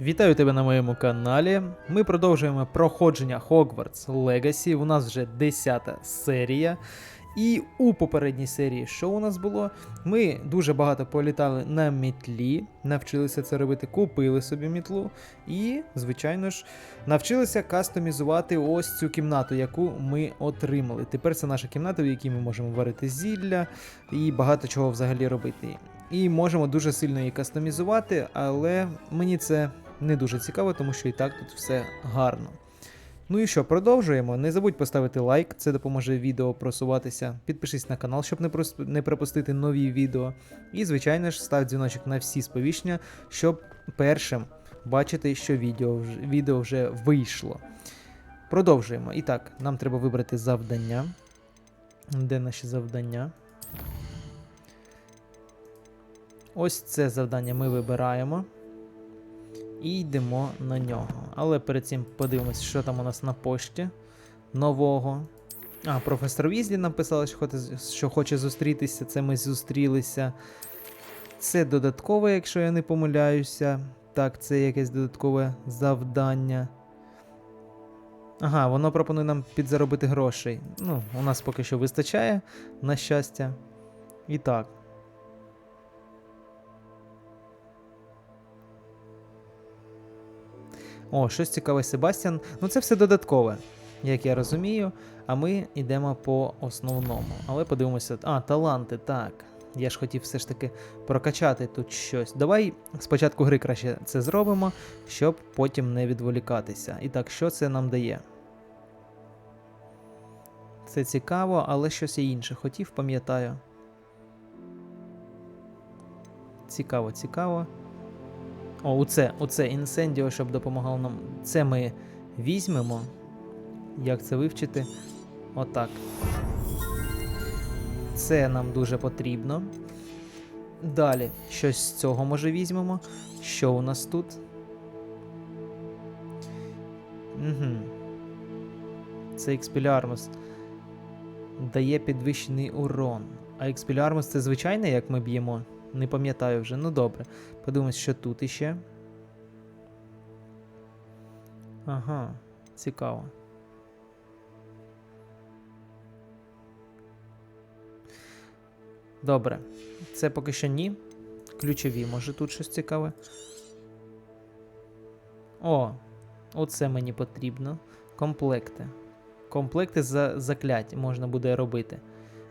Вітаю тебе на моєму каналі. Ми продовжуємо проходження Хогвартс Легасі. У нас вже 10-та серія. І у попередній серії, що у нас було? Ми дуже багато політали на мітлі, навчилися це робити, купили собі мітлу і, звичайно ж, навчилися кастомізувати ось цю кімнату, яку ми отримали. Тепер це наша кімната, в якій ми можемо варити зілля і багато чого взагалі робити. І можемо дуже сильно її кастомізувати, але мені це не дуже цікаво, тому що і так тут все гарно. Ну і що, продовжуємо. Не забудь поставити лайк, це допоможе відео просуватися. Підпишись на канал, щоб не пропустити нові відео. І, звичайно ж, став дзвіночок на всі сповіщення, щоб першим бачити, що відео вже вийшло. Продовжуємо. І так, нам треба вибрати завдання. Де наші завдання? Ось це завдання ми вибираємо. І йдемо на нього. Але перед цим подивимось, що там у нас на пошті нового. Професор Візлі написала, що хоче зустрітися. Це ми зустрілися. Це додаткове, якщо я не помиляюся. Так, це якесь додаткове завдання. Ага, воно пропонує нам підзаробити грошей. Ну, у нас поки що вистачає, на щастя. І так. О, щось цікаве, Себастьян. Ну це все додаткове, як я розумію. А ми йдемо по основному. Але подивимося. Таланти, так. Я ж хотів все ж таки прокачати тут щось. Давай спочатку гри краще це зробимо, щоб потім не відволікатися. І так, що це нам дає? Це цікаво, але щось я інше хотів, пам'ятаю. Цікаво, цікаво. О, оце інсендіо, щоб допомагало нам. Це ми візьмемо. Як це вивчити? Отак. Це нам дуже потрібно. Далі, щось з цього може візьмемо. Що у нас тут? Це експілярмус. Дає підвищений урон. А експілярмус це звичайне, як ми б'ємо? Не пам'ятаю вже. Ну добре. Подивимось, що тут іще. Ага, цікаво. Добре. Це поки що ні. Ключові, може тут щось цікаве. О, оце мені потрібно. Комплекти. Комплекти за закляття можна буде робити.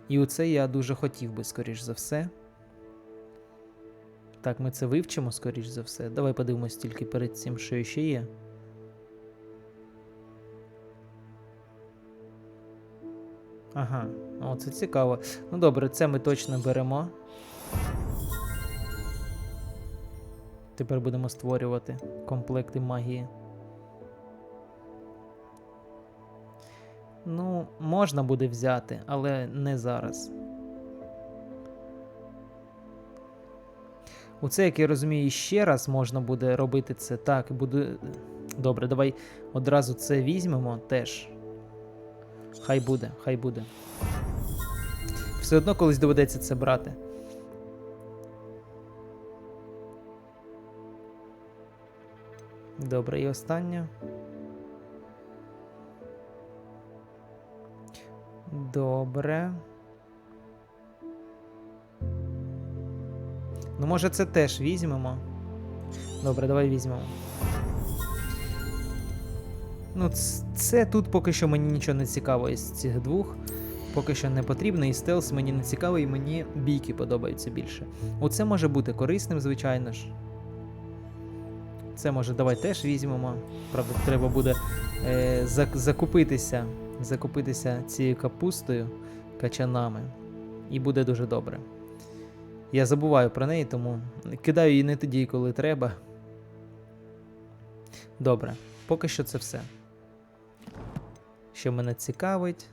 І оце я дуже хотів би, скоріш за все. Так, ми це вивчимо, скоріш за все. Давай подивимось тільки перед цим, що ще є. Ага, о, це цікаво. Ну добре, це ми точно беремо. Тепер будемо створювати комплекти магії. Ну, можна буде взяти, але не зараз. Оце, як я розумію, ще раз можна буде робити це. Так, буде... Добре, давай одразу це візьмемо теж. Хай буде, хай буде. Все одно колись доведеться це брати. Добре, і останнє. Добре. Ну, може, це теж візьмемо. Добре, давай візьмемо. Ну, це тут поки що мені нічого не цікаво із цих двох. Поки що не потрібно, і стелс мені не цікавий, і мені бійки подобаються більше. Оце може бути корисним, звичайно ж. Це може, давай теж візьмемо. Правда, треба буде закупитися цією капустою, качанами. І буде дуже добре. Я забуваю про неї, тому кидаю її не тоді, коли треба. Добре, поки що це все. Що мене цікавить.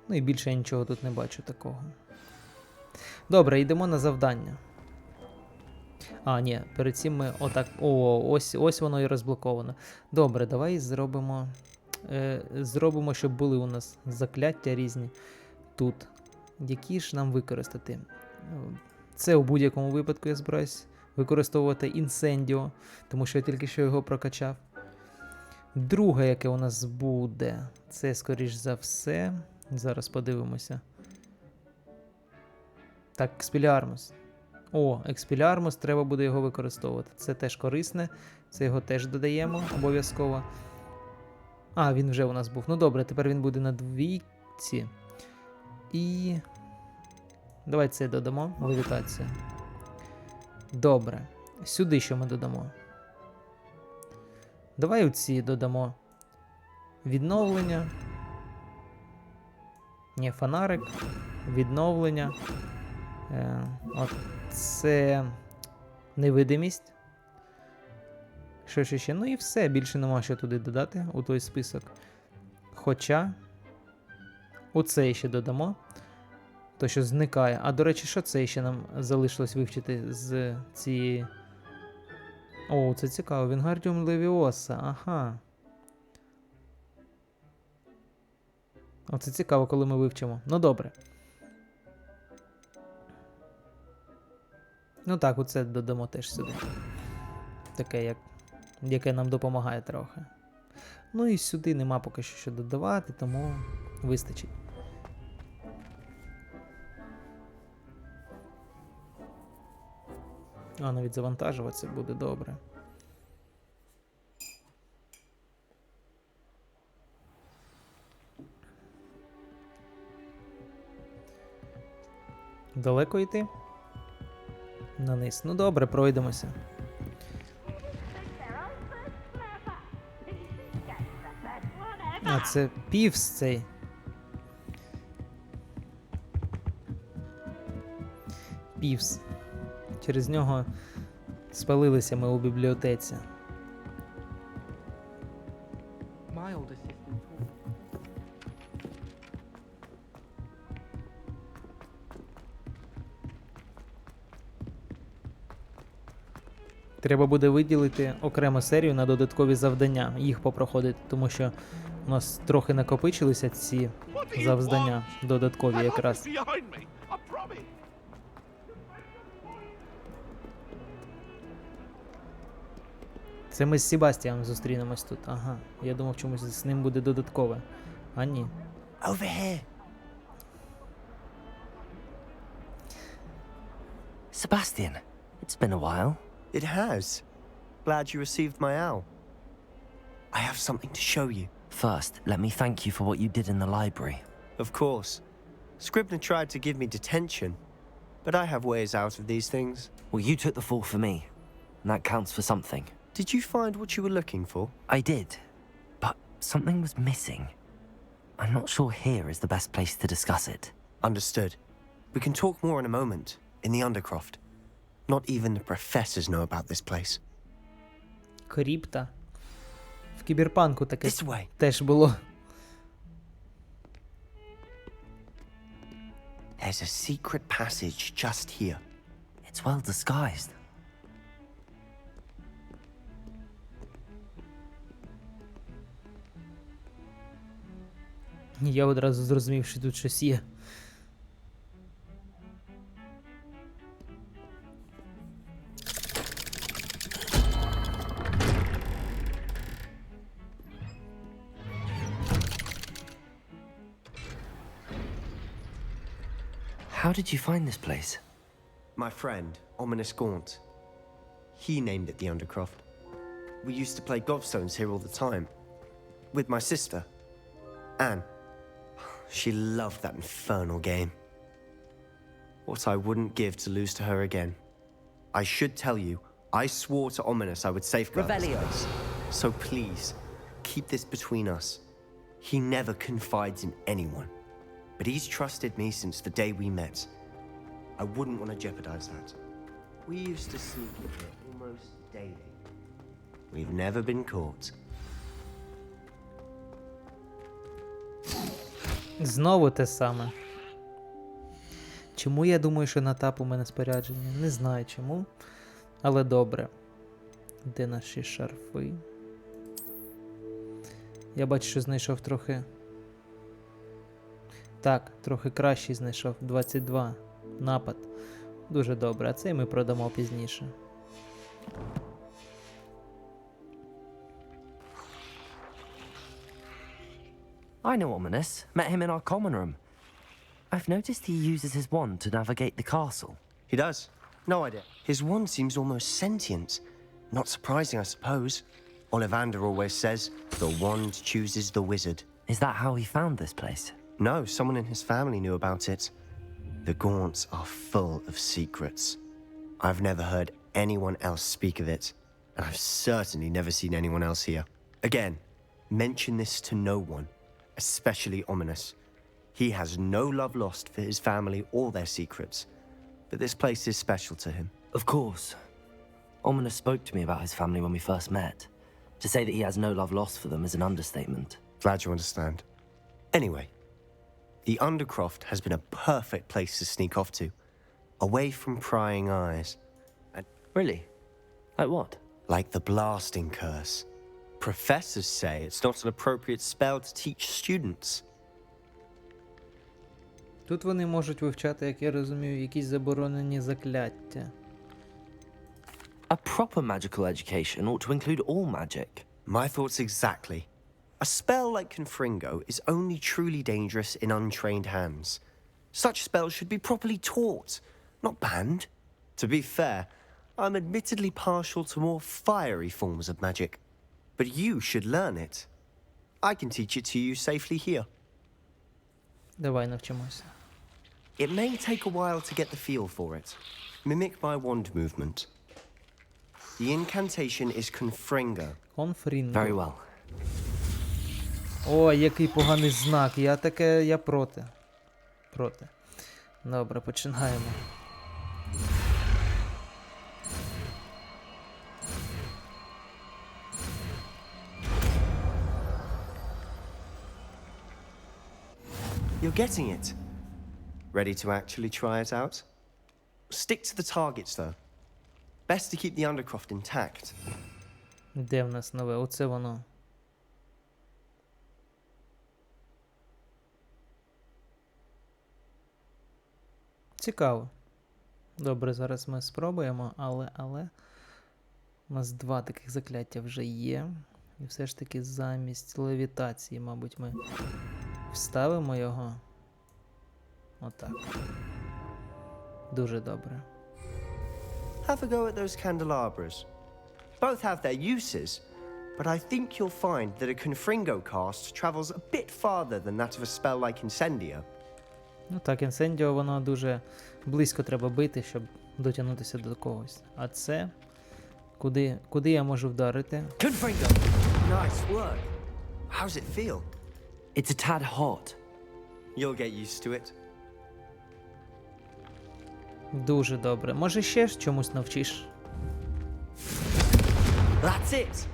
Ну і більше я нічого тут не бачу такого. Добре, йдемо на завдання. Ні, перед цим ми отак... ось воно і розблоковано. Добре, давай зробимо, щоб були у нас закляття різні тут. Які ж нам використати? Це у будь-якому випадку я збираюсь використовувати інсендіо, тому що я тільки що його прокачав. Друге, яке у нас буде, це, скоріш за все, зараз подивимося. Так, експіліармус. О, експіліармус, треба буде його використовувати. Це теж корисне, це його теж додаємо обов'язково. А, він вже у нас був. Ну добре, тепер він буде на двійці. І давай це додамо, левітація. Добре. Сюди що ми додамо? Давай оці додамо. Відновлення. Ні, фонарик. Відновлення. От це невидимість. Що ще? Ну і все, більше нема що туди додати у той список. Хоча оце ще додамо. То, що зникає. А, до речі, що це ще нам залишилось вивчити з цієї... О, це цікаво. Вінгардіум левіоса. Ага. Оце цікаво, коли ми вивчимо. Ну, добре. Ну так, оце додамо теж сюди. Таке, яке нам допомагає трохи. Ну і сюди нема поки що додавати, тому вистачить. А, навіть завантажуватися буде добре. Далеко йти? Наниз. Ну добре, пройдемося. А, це півс цей. Півс. Через нього спалилися ми у бібліотеці. Треба буде виділити окрему серію на додаткові завдання, їх попроходити, тому що у нас трохи накопичилися ці завдання додаткові якраз. Це ми з Себастьяном зустрінемось тут. Ага, я думав, чомусь з ним буде додаткове. А ні. Over here. Sebastian, it's been a while. It has. Glad you received my owl. I have something to show you. First, let me thank you for what you did in the library. Of course. Scribner tried to give me detention, but I have ways out of these things. Well, you took the fall for me, and that counts for something. Did you find what you were looking for? I did, but something was missing. I'm not sure here is the best place to discuss it. Understood. We can talk more in a moment, in the Undercroft. Not even the professors know about this place. Крипта. В Кіберпанку таке This way. теж було. There's a secret passage just here. It's well disguised. Я одразу зрозумів, що тут щось є. How did you find this place? My friend, Ominous Gaunt. He named it the Undercroft. We used to play gobstones here all the time. With my sister, Anne. She loved that infernal game. What I wouldn't give to lose to her again. I should tell you, I swore to Ominous I would safeguard this place. So please, keep this between us. He never confides in anyone. But he's trusted me since the day we met. I wouldn't want to jeopardize that. We used to sleep here almost daily. We've never been caught. Знову те саме. Чому я думаю, що на тап у мене спорядження? Не знаю чому. Але добре. Де наші шарфи? Я бачу, що знайшов трохи. Так, трохи кращий знайшов. 22. Напад. Дуже добре. А цей ми продамо пізніше. I know Ominous. Met him in our common room. I've noticed he uses his wand to navigate the castle. He does. No idea. His wand seems almost sentient. Not surprising, I suppose. Ollivander always says, the wand chooses the wizard. Is that how he found this place? No, someone in his family knew about it. The Gaunts are full of secrets. I've never heard anyone else speak of it, and I've certainly never seen anyone else here. Again, mention this to no one, especially Ominous. He has no love lost for his family or their secrets, but this place is special to him. Of course. Ominous spoke to me about his family when we first met. To say that he has no love lost for them is an understatement. Glad you understand. Anyway, the Undercroft has been a perfect place to sneak off to, away from prying eyes. And Really? Like what? like the blasting curse. Professors say it's not an appropriate spell to teach students. Тут вони можуть вивчати, як я розумію, якісь заборонені закляття. A proper magical education ought to include all magic. My thoughts exactly. A spell like Confringo is only truly dangerous in untrained hands. Such spells should be properly taught, not banned. To be fair, I'm admittedly partial to more fiery forms of magic. But you should learn it. I can teach it to you safely here. Давай навчимося. It may take a while to get the feel for it. Mimic my wand movement. The incantation is Confringo. Конфрінго. Very well. О, який поганий знак. Я проти. Проти. Добре, починаємо. You're getting it. Ready to actually try it out? Stick to the targets, though. Best to keep the Undercroft intact. Де в нас нове? Оце воно. Цікаво. Добре, зараз ми спробуємо, але... У нас два таких закляття вже є. І все ж таки замість левітації, мабуть, ми вставимо його. Отак. Дуже добре. Have a go at those candelabras. Both have their uses, but I think you'll find that a Confringo cast travels a bit farther than that of a spell like Incendio. Ну так, інсендіо, воно дуже близько треба бити, щоб дотягнутися до когось. А це... Куди я можу вдарити? Confringo! Nice work. How's it feel? It's a tad hot. You'll get used to it. Дуже добре. Може ще чомусь навчиш? That's it.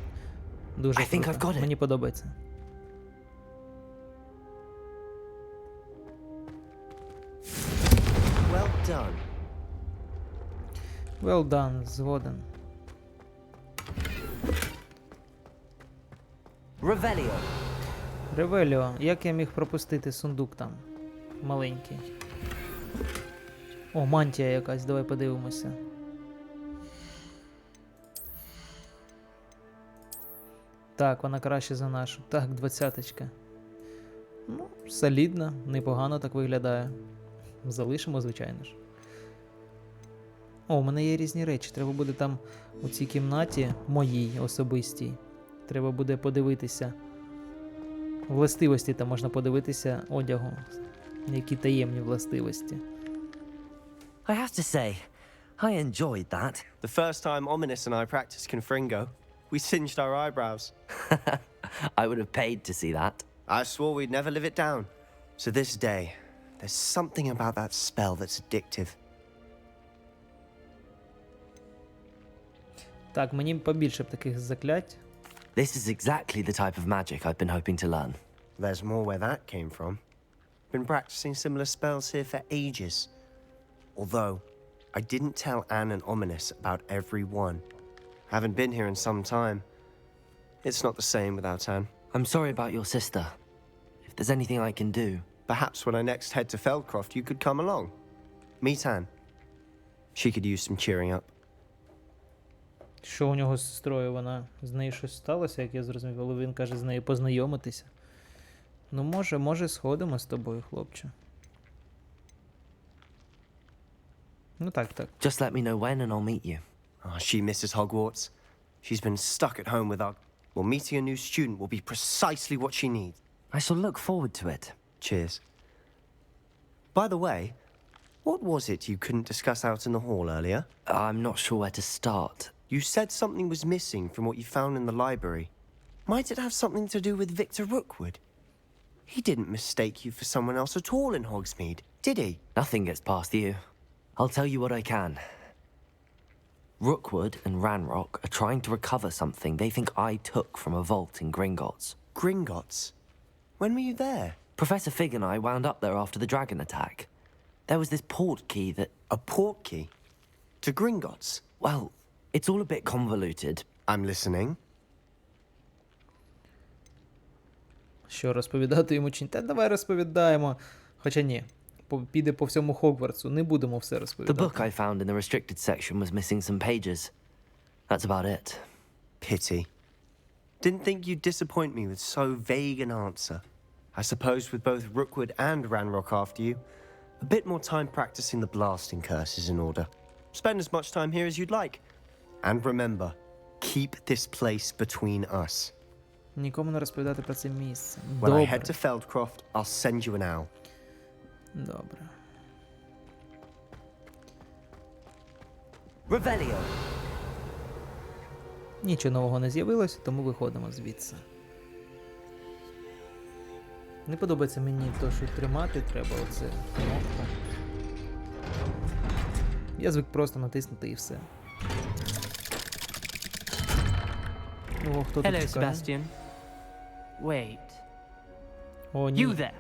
Дуже I think круто. I've got it. Мені подобається. Well done. Well done, згоден. Revelio. Ревеліо, як я міг пропустити сундук там? Маленький. О, мантія якась, давай подивимося. Так, вона краще за нашу. Так, 20-очка. Ну, солідно, непогано так виглядає. Залишимо, звичайно ж. О, у мене є різні речі. Треба буде там у цій кімнаті, моїй особистій. Треба буде подивитися. Властивості там можна подивитися одягу. Які таємні властивості. I have to say, I enjoyed that. The first time Ominous and I practiced Confringo, we singed our eyebrows. I would have paid to see that. I swore we'd never live it down. To this day, there's something about that spell that's addictive. Так, мені побільше б таких заклять. This is exactly the type of magic I've been hoping to learn. There's more where that came from. Been practicing similar spells here for ages. Although, I didn't tell Anne and Ominous about every one. Haven't been here in some time. It's not the same without Anne. I'm sorry about your sister. If there's anything I can do... Perhaps when I next head to Feldcroft, you could come along. Meet Anne. She could use some cheering up. Що у нього з сестрою? Вона з нею щось сталося, як я зрозумів, але він каже з нею познайомитися. Ну, може сходимо з тобою, хлопче. Ну так. Just let me know when and I'll meet you. Oh, she misses Hogwarts. She's been stuck at home with our... Well, meeting a new student will be precisely what she needs. I shall look forward to it. Cheers. By the way, what was it you couldn't discuss out in the hall earlier? I'm not sure where to start. You said something was missing from what you found in the library. Might it have something to do with Victor Rookwood? He didn't mistake you for someone else at all in Hogsmeade, did he? Nothing gets past you. I'll tell you what I can. Rookwood and Ranrock are trying to recover something they think I took from a vault in Gringotts. Gringotts? When were you there? Professor Fig and I wound up there after the dragon attack. There was this port key that... A port key? To Gringotts? Well, it's all a bit convoluted. I'm listening. Що, розповідати йому чи ні? Та давай розповідаємо. Хоча ні, піде по всьому Хогвартсу, не будемо все The розповідати. book I found in the restricted section was missing some pages. That's about it. Pity. Didn't think you'd disappoint me with so vague an answer. I suppose with both Rookwood and Ranrock after you, a bit more time practicing the blasting curse is in order. Spend as much time here as you'd like. And remember, keep this place between us. Нікому не розповідати про це місце. When I Добре. head to Feldcroft, I'll send you an owl. Добре. Revelio. Нічого нового не з'явилося, тому виходимо звідси. Не подобається мені то, що тримати треба оце кнопку. Я звик просто натиснути і все. О, хто тут Hello, чекає? Sebastian. Wait. О, ні. You there?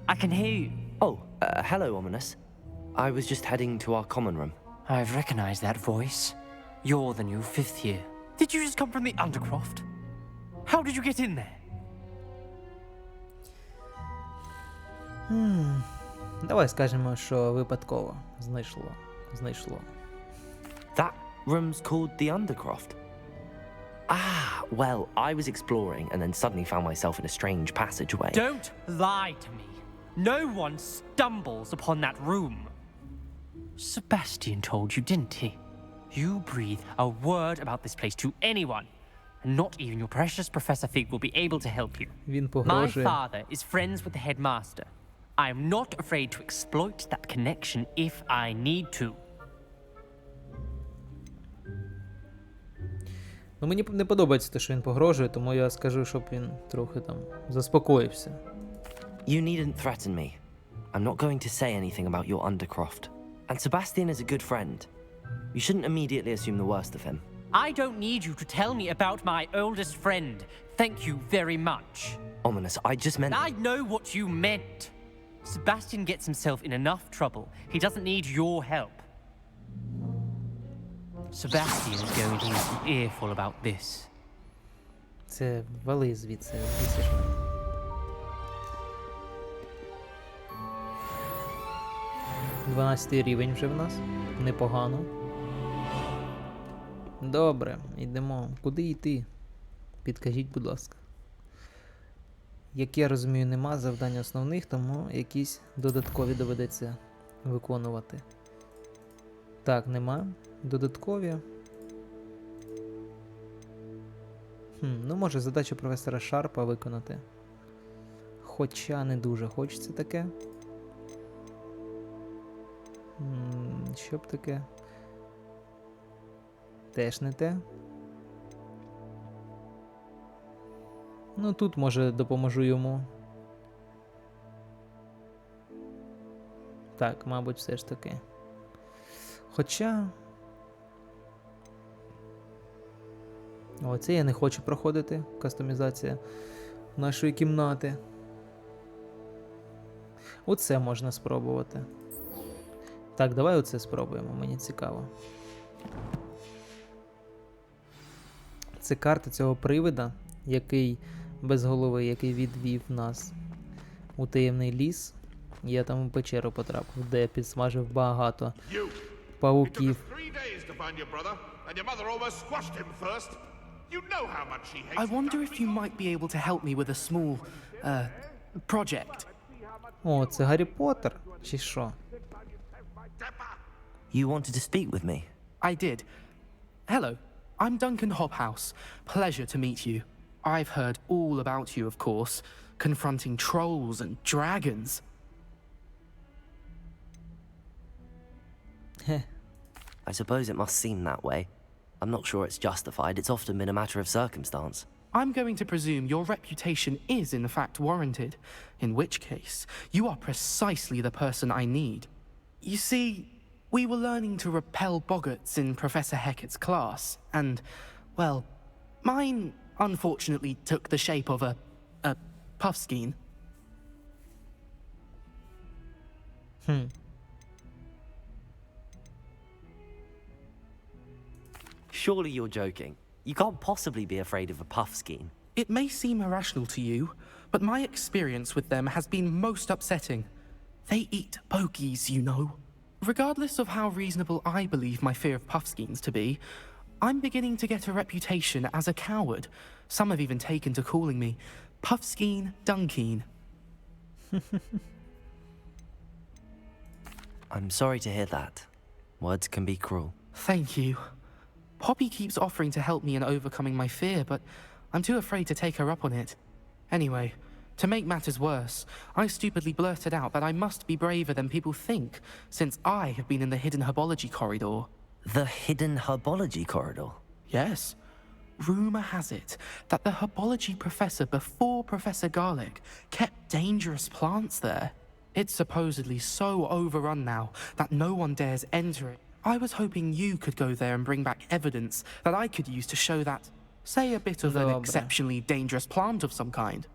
I can hear you. Oh, hello, Ominous. I was just heading to our common room. I've recognized that voice. You're the new fifth year. Did you just come from the Undercroft? How did you get in there? Давай скажемо, що випадково знайшло. That room's called the Undercroft. Ah, well, I was exploring and then suddenly found myself in a strange passageway. Don't lie to me. No one stumbles upon that room. Sebastian told you, didn't he? You breathe a word about this place to anyone, and not even your precious Professor Fig will be able to help you. Він My погрожує. father is friends with the headmaster. I am not afraid to exploit that connection if I need to. Ну, мені не подобається те, що він погрожує, тому я скажу, щоб він трохи там заспокоївся. You needn't threaten me. I'm not going to say anything about your Undercroft. And Sebastian is a good friend. You shouldn't immediately assume the worst of him. I don't need you to tell me about my oldest friend. Thank you very much. Ominous, I just meant... I know what you meant. Sebastian gets himself in enough trouble. He doesn't need your help. Sebastian is going to need an earful about this. Це вали звідси, бісиш мене. Дванадцятий рівень вже в нас. Непогано. Добре, йдемо. Куди йти? Підкажіть, будь ласка. Як я розумію, нема завдань основних, тому якісь додаткові доведеться виконувати. Так, нема. Додаткові. Ну, може, задачу професора Шарпа виконати. Хоча не дуже хочеться таке. Що б таке? Теж не те. Ну, тут, може, допоможу йому. Так, мабуть, все ж таки. Хоча... Оце я не хочу проходити. Кастомізація нашої кімнати. Оце можна спробувати. Так, давай оце спробуємо, мені цікаво. Це карта цього привида, який без голови, який відвів нас у таємний ліс. Я там у печеру потрапив, де підсмажив багато павуків. It took us 3 days to find your brother. and your mother almost squashed him first. You know how much she hates I wonder dumpling if you might be able to help me with a small, project. О, це Гаррі Поттер, чи що? You wanted to speak with me? I did. Hello, I'm Duncan Hobhouse. Pleasure to meet you. I've heard all about you, of course, confronting trolls and dragons. I suppose it must seem that way. I'm not sure it's justified. It's often been a matter of circumstance. I'm going to presume your reputation is in fact warranted, in which case, you are precisely the person I need. You see, we were learning to repel boggarts in Professor Hecat's class, and, well, mine unfortunately took the shape of a puffskein. Surely you're joking. You can't possibly be afraid of a puffskein. It may seem irrational to you, but my experience with them has been most upsetting. They eat bogies, you know. Regardless of how reasonable I believe my fear of puffskeins to be, I'm beginning to get a reputation as a coward. Some have even taken to calling me Puffskein Dunkeen. I'm sorry to hear that. Words can be cruel. Thank you. Poppy keeps offering to help me in overcoming my fear, but I'm too afraid to take her up on it. Anyway, to make matters worse, I stupidly blurted out that I must be braver than people think, since I have been in the hidden herbology corridor. The hidden herbology corridor? Yes. Rumor has it that the herbology professor before Professor Garlic kept dangerous plants there. It's supposedly so overrun now that no one dares enter it. I was hoping you could go there and bring back evidence that I could use to show that, say, a bit of an Dobra. exceptionally dangerous plant of some kind.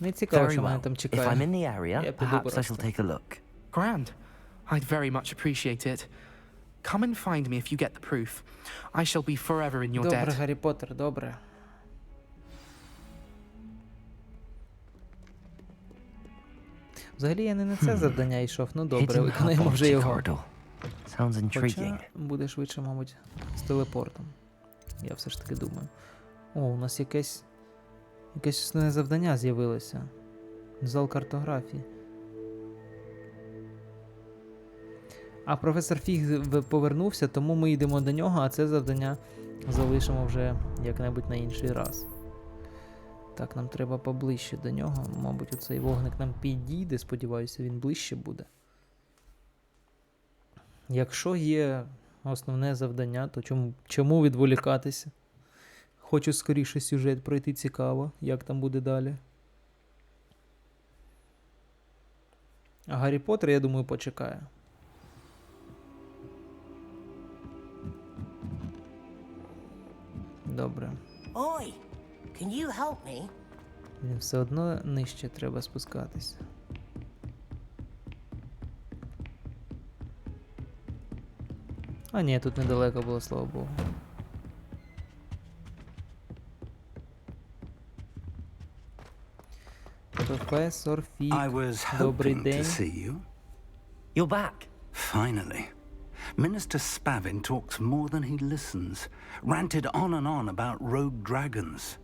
Не цікаво, Very що мене well. там If чекає. I'm in the area, Я піду perhaps I просто. shall take a look. Grand. I'd very much appreciate it. Come and find me if you get the proof. I shall be forever in your Добре, debt. Гаррі Поттер, добре. Взагалі я не на це завдання йшов, ну добре, Hidden виконаємо вже herbology його. corridor. Sounds intriguing. Хоча буде швидше, мабуть, з телепортом. Я все ж таки думаю. О, у нас якесь основне завдання з'явилося. Зал картографії. А професор Фіг повернувся, тому ми йдемо до нього, а це завдання залишимо вже як-небудь на інший раз. Так, нам треба поближче до нього. Мабуть, оцей вогник нам підійде, сподіваюся, він ближче буде. Якщо є основне завдання, то чому відволікатися? Хочу скоріше сюжет пройти, цікаво, як там буде далі. А Гаррі Поттер, я думаю, почекає. Добре. Oi, can you help me? Він все одно нижче треба спускатись. А ні, тут недалеко було, слава Богу. Професор Фіг, I was добрий hoping to день. see you. You're back. Finally. Minister Spavin talks more than he listens. Ranted on and on about rogue dragons.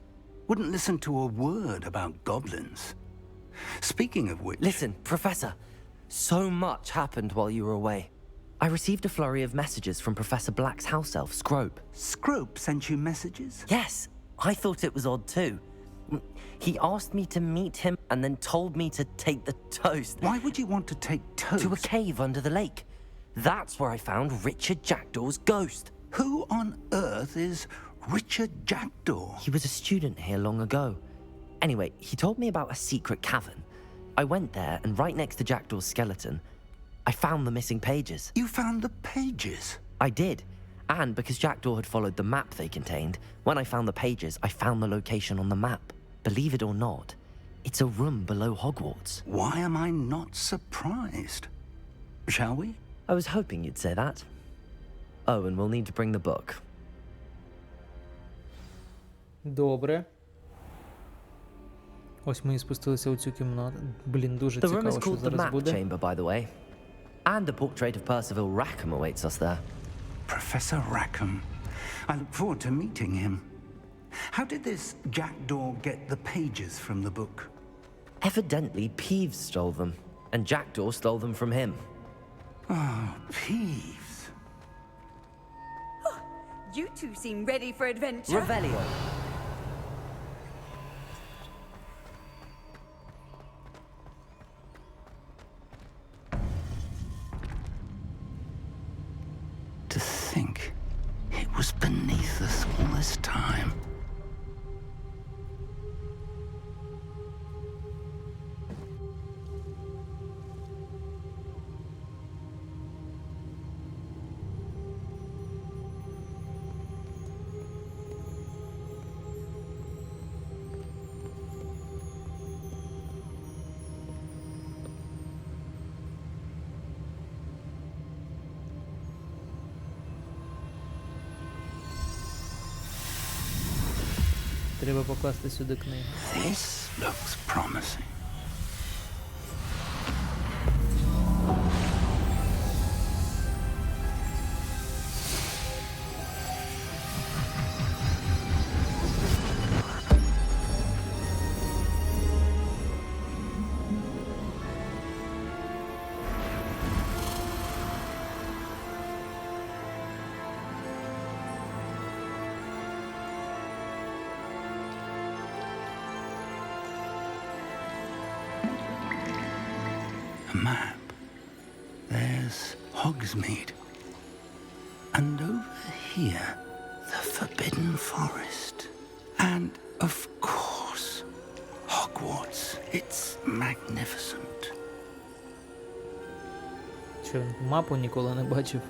Wouldn't listen to a word about goblins. Speaking of which... Listen, Professor. So much happened while you were away. I received a flurry of messages from Professor Black's house elf, Scrope. Scrope sent you messages? Yes, I thought it was odd too. He asked me to meet him and then told me to take the toast. Why would you want to take toast? To a cave under the lake. That's where I found Richard Jackdaw's ghost. Who on earth is Richard Jackdaw? He was a student here long ago. Anyway, he told me about a secret cavern. I went there, and right next to Jackdaw's skeleton, I found the missing pages. You found the pages? I did. And because Jackdaw had followed the map they contained, when I found the pages, I found the location on the map. Believe it or not, it's a room below Hogwarts. Why am I not surprised? Shall we? I was hoping you'd say that. Oh, and we'll need to bring the book. Добре. Ось ми і спустилися у цю кімнату. Блін, дуже The room цікаво, is що called the зараз map буде. chamber, by the way. And a portrait of Percival Rackham awaits us there. Professor Rackham. I look forward to meeting him. How did this jackdaw get the pages from the book? Evidently, Peeves stole them, and Jackdaw stole them from him. Oh, Peeves. You two seem ready for adventure. Revelio. To think it was beneath us all this time. Треба покласти сюди книгу. This looks promising. Map. There's Hogsmeade. And over here, the Forbidden Forest. And, of course, Hogwarts. It's magnificent. Що, він мапу ніколи не бачив?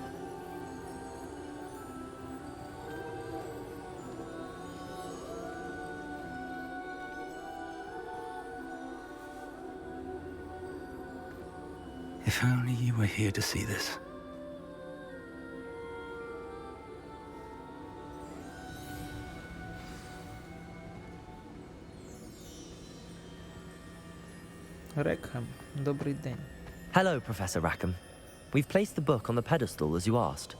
If only you were here to see this. Рекхем, добрий день. Hello, Professor Rackham. We've placed the book on the pedestal as you asked.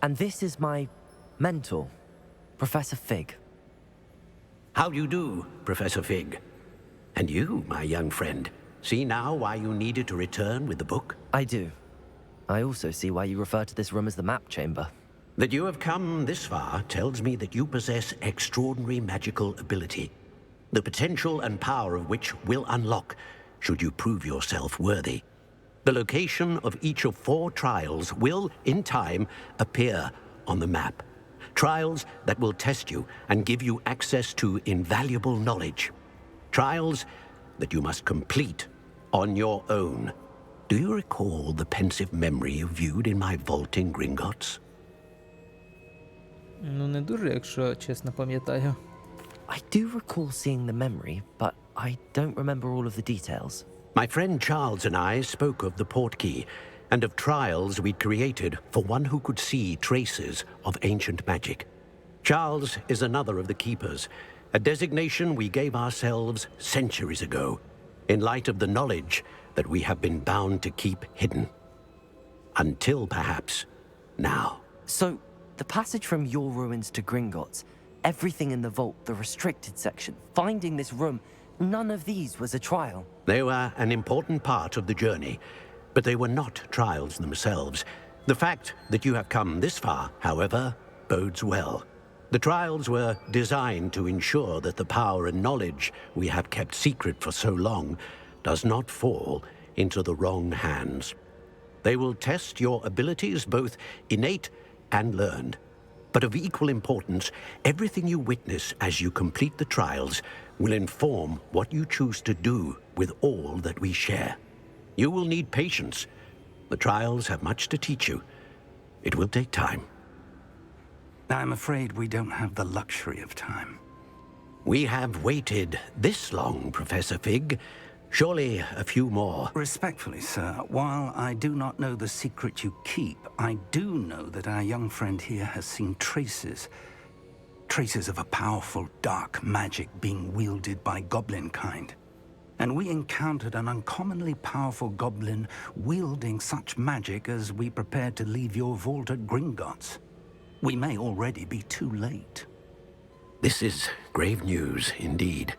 And this is my mentor, Professor Fig. How do you do, Professor Fig? And you, my young friend, see now why you needed to return with the book? I do. I also see why you refer to this room as the map chamber. That you have come this far tells me that you possess extraordinary magical ability, the potential and power of which will unlock should you prove yourself worthy. The location of each of 4 trials will, in time, appear on the map. Trials that will test you and give you access to invaluable knowledge. Trials that you must complete on your own. Do you recall the pensive memory you viewed in my vault in Gringotts? Ну, не дуже, якщо чесно пам'ятаю. I do recall seeing the memory, but I don't remember all of the details. My friend Charles and I spoke of the portkey and of trials we'd created for one who could see traces of ancient magic. Charles is another of the keepers, a designation we gave ourselves centuries ago, in light of the knowledge that we have been bound to keep hidden. Until perhaps now. So, the passage from your ruins to Gringotts, everything in the vault, the restricted section, finding this room, none of these was a trial. They were an important part of the journey, but they were not trials themselves. The fact that you have come this far, however, bodes well. The trials were designed to ensure that the power and knowledge we have kept secret for so long does not fall into the wrong hands. They will test your abilities, both innate and learned. But of equal importance, everything you witness as you complete the trials will inform what you choose to do with all that we share. You will need patience. The trials have much to teach you. It will take time. I'm afraid we don't have the luxury of time. We have waited this long, Professor Fig. Surely a few more. Respectfully, sir, while I do not know the secret you keep, I do know that our young friend here has seen traces of a powerful dark magic being wielded by goblin kind. And we encountered an uncommonly powerful goblin wielding such magic as we prepared to leave your vault at Gringotts. We may already be too late. This is grave news indeed.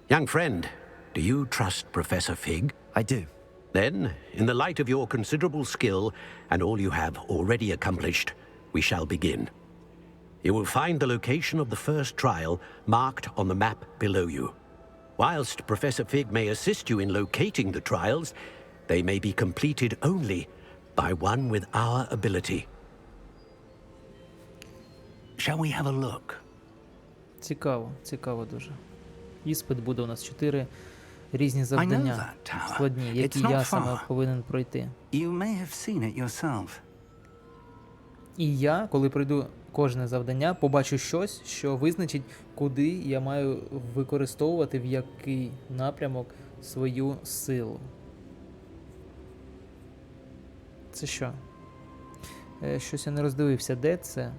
Young friend, do you trust Professor Fig? I do. Then, in the light of your considerable skill and all you have already accomplished, we shall begin. You will find the location of the first trial marked on the map below you. Whilst Professor Fig may assist you in locating the trials, they may be completed only by one with our ability. Shall we have a look? Цікаво, цікаво дуже. Іспит буде у нас 4 різні завдання, складні, які я саме повинен пройти. You may have seen it yourself. І я, коли пройду кожне завдання, побачу щось, що визначить, куди я маю використовувати, в який напрямок свою силу. Це що? Щось я не роздивився, де це.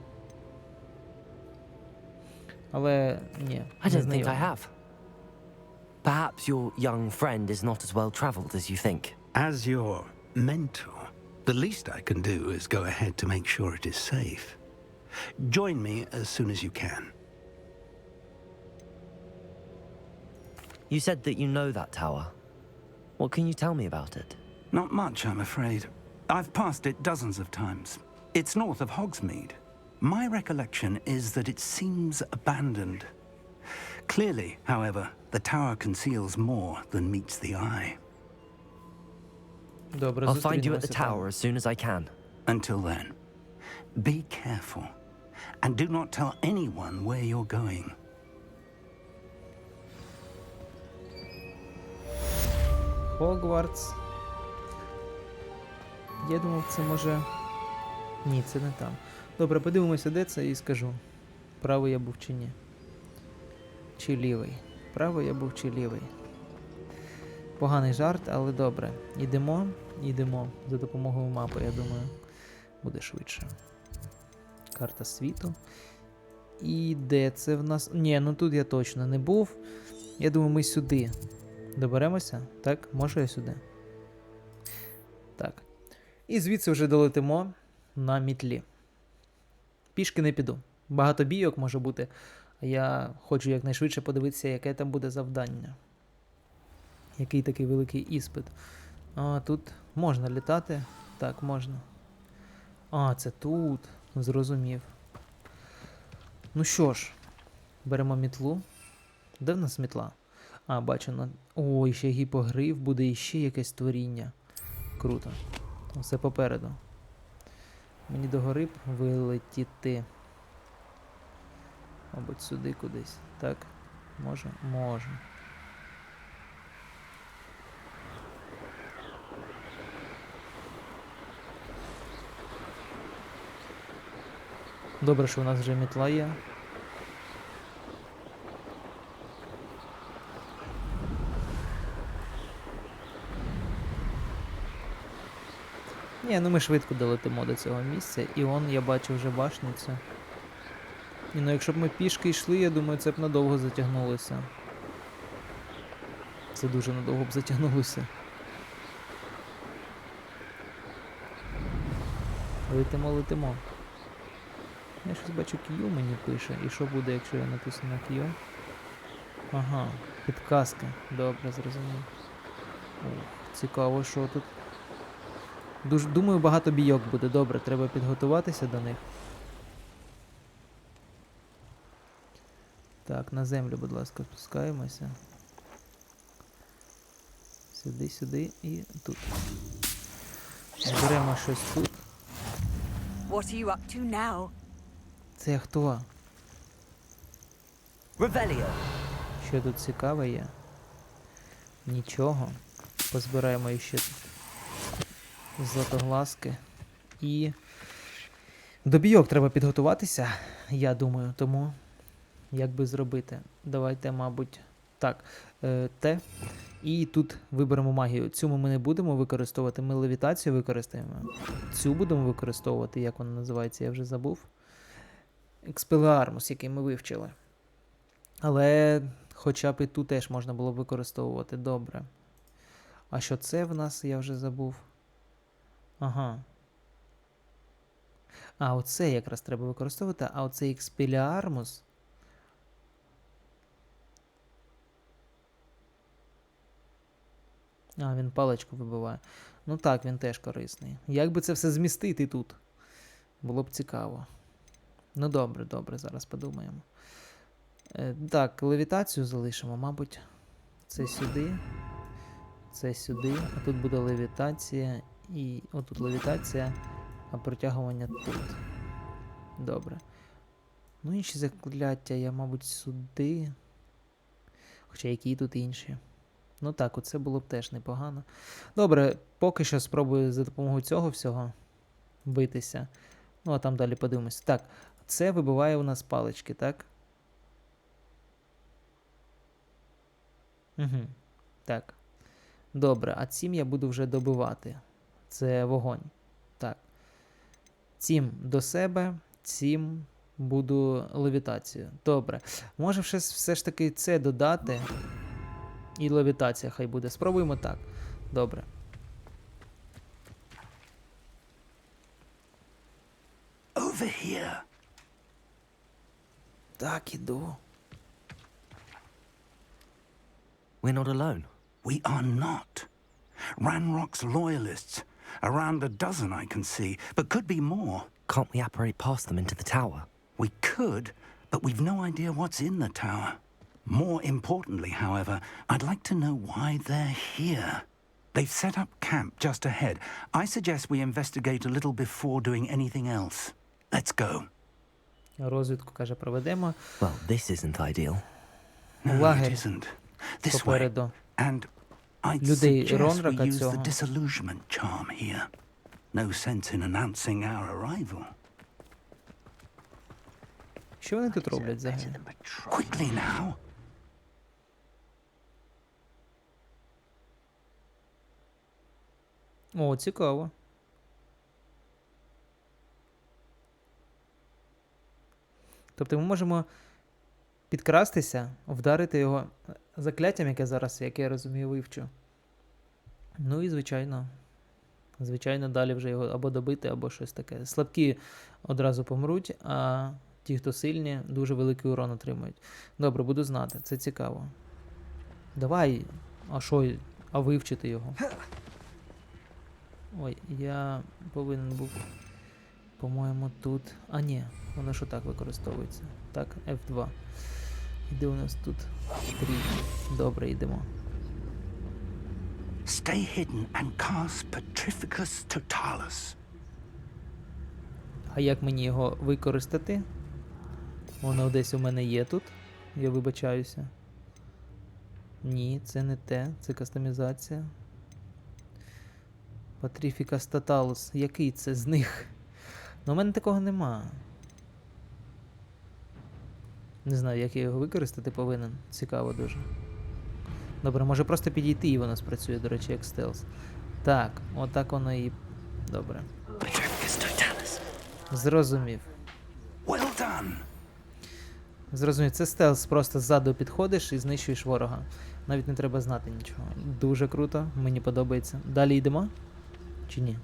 Але ні, I не don't think I знайомий. have. Perhaps your young friend is not as well traveled as you think. As your mentor, the least I can do is go ahead to make sure it is safe. Join me as soon as you can. You said that you know that tower. What can you tell me about it? Not much, I'm afraid. I've passed it dozens of times. It's north of Hogsmeade. My recollection is that it seems abandoned. Clearly, however, the tower conceals more than meets the eye. Добре, I'll find you at the зустрінемося там. tower as soon as I can. Until then, be careful. And do not tell anyone where you're going. Хогвартс. Я думав, це може... Ні, це не там. Добре, подивимося, де це, і скажу. Правий я був чи ні. Чи лівий. Правий я був чи лівий. Поганий жарт, але добре. Йдемо. За допомогою мапи, я думаю, буде швидше. Карта світу. І де це в нас? Ні, ну тут я точно не був. Я думаю, ми сюди доберемося. Так, може я сюди? Так. І звідси вже долетимо на мітлі. Пішки не піду. Багато бійок може бути. А я хочу якнайшвидше подивитися, яке там буде завдання. Який такий великий іспит. А, тут можна літати? Так, можна. А, це тут. Зрозумів. Ну що ж, беремо мітлу. Де в нас мітла? А, бачу. Ой, ще гіпогриф, буде іще якесь творіння. Круто. Все попереду. Мені догори б вилетіти. Мабуть, сюди кудись. Так? Може? Може. Добре, що у нас вже мітла є. Ні, ну ми швидко долетимо до цього місця. І он, я бачу вже башницю. І ну якщо б ми пішки йшли, я думаю, це б надовго затягнулося. Це дуже надовго б затягнулося. Летимо. Я щось бачу, Q мені пише. І що буде, якщо я натисну на Q? Ага, підказка. Добре, зрозумів. Ох, цікаво, що тут. Думаю, багато бійок буде. Добре, треба підготуватися до них. Так, на землю, будь ласка, спускаємося. Сюди і тут. Беремо щось тут. What are you up to now? Це хто? Revelio. Що тут цікаве є? Нічого. Позбираємо іще златоглазки. І до бійок треба підготуватися, я думаю, тому як би зробити? Давайте, мабуть, так, те. І тут виберемо магію. Цю ми не будемо використовувати, ми левітацію використаємо. Цю будемо використовувати, як вона називається, я вже забув. Експеліармус, який ми вивчили. Але Хоча б і ту теж можна було б використовувати. Добре. А що це в нас, я вже забув. Ага. А, оце якраз треба використовувати, а оцей експеліармус. А, він паличку вибиває. Ну так, він теж корисний. Як би це все змістити тут? Було б цікаво. Ну добре, добре, зараз подумаємо. Так, левітацію залишимо, мабуть. Це сюди. Це сюди. А тут буде левітація. І отут левітація, а протягування тут. Добре. Ну, інші закляття я, мабуть, сюди. Хоча які тут інші. Ну так, оце було б теж непогано. Добре, поки що спробую за допомогою цього всього битися. Ну, а там далі подивимось. Так, це вибиває у нас палички, так? Угу. Так. Добре, а цим я буду вже добивати. Це вогонь. Так. Цим до себе, цим буду левітацію. Добре. Може все ж таки це додати. І левітація хай буде. Спробуємо так. Добре. Over here. Так, іду. We're not alone. We are not. Ranrock's loyalists. Around a dozen I can see, but could be more. Can't we apparate past them into the tower? We could, but we've no idea what's in the tower. More importantly, however, I'd like to know why they're here. They've set up camp just ahead. I suggest we investigate a little before doing anything else. Let's go. Розвідку, каже, проведемо. Well, this isn't ideal. No, it Лагерь isn't. This way. попереду. And I'd Людей suggest we Ронрака use the цього. disillusionment charm here. No sense in announcing our arrival. Що вони тут роблять взагалі? Quickly now. О, цікаво. Тобто ми можемо підкрастися, вдарити його закляттям, яке зараз, як я розумію, вивчу. Ну і звичайно, далі вже його або добити, або щось таке. Слабкі одразу помруть, а ті, хто сильні, дуже великий урон отримують. Добре, буду знати, це цікаво. Давай, а вивчити його. Ой, я повинен був, по-моєму, тут... А, ні, воно що так використовується. Так, F2. Іде у нас тут 3. Добре, йдемо. Stay hidden and cast Petrificus Totalus. А як мені його використати? Воно десь у мене є тут. Я вибачаюся. Ні, це не те. Це кастомізація. Petrificus Totalus. Який це з них? Ну, у мене такого нема. Не знаю, як я його використати повинен. Цікаво дуже. Добре, може просто підійти і воно спрацює, до речі, як стелс. Так, отак воно і... Добре. Зрозумів. Well done. Зрозумів, це стелс, просто ззаду підходиш і знищуєш ворога. Навіть не треба знати нічого. Дуже круто, мені подобається. Далі йдемо? Чи ні?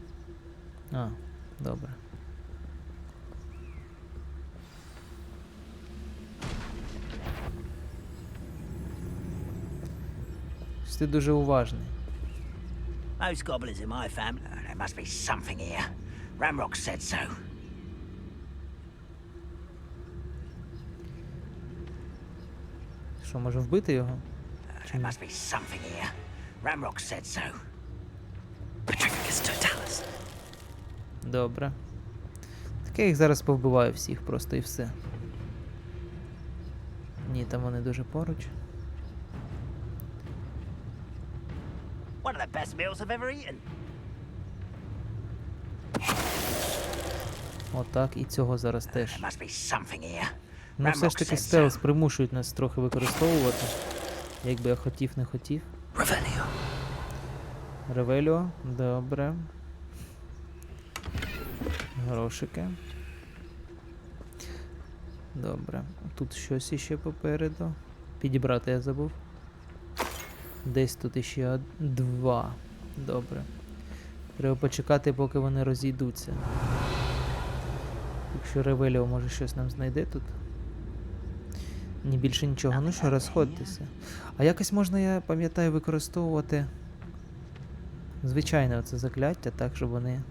А, добре. Ти дуже уважний. Most goblins in my family. There must be something here. Ramrock said so. Що, може вбити його? There must be something here. Ramrock said so. Petrificus Totalus. Добре. Так я їх зараз повбиваю всіх просто і все. Ні, там вони дуже поруч. One of the best meals I've ever eaten. Отак, і цього зараз теж. There must be something here. Ну все ж таки стелс примушують нас трохи використовувати. Якби я хотів, не хотів. Revelio. Ревеліо, добре. Грошики. Добре. Тут щось іще попереду. Підібрати я забув. Десь тут іще 2. Добре. Треба почекати, поки вони розійдуться. Якщо Ревеліо, може, щось нам знайде тут. Ні, більше нічого. Ну що, розходьтеся. А якось можна, я пам'ятаю, використовувати звичайне оце закляття, так, щоб вони...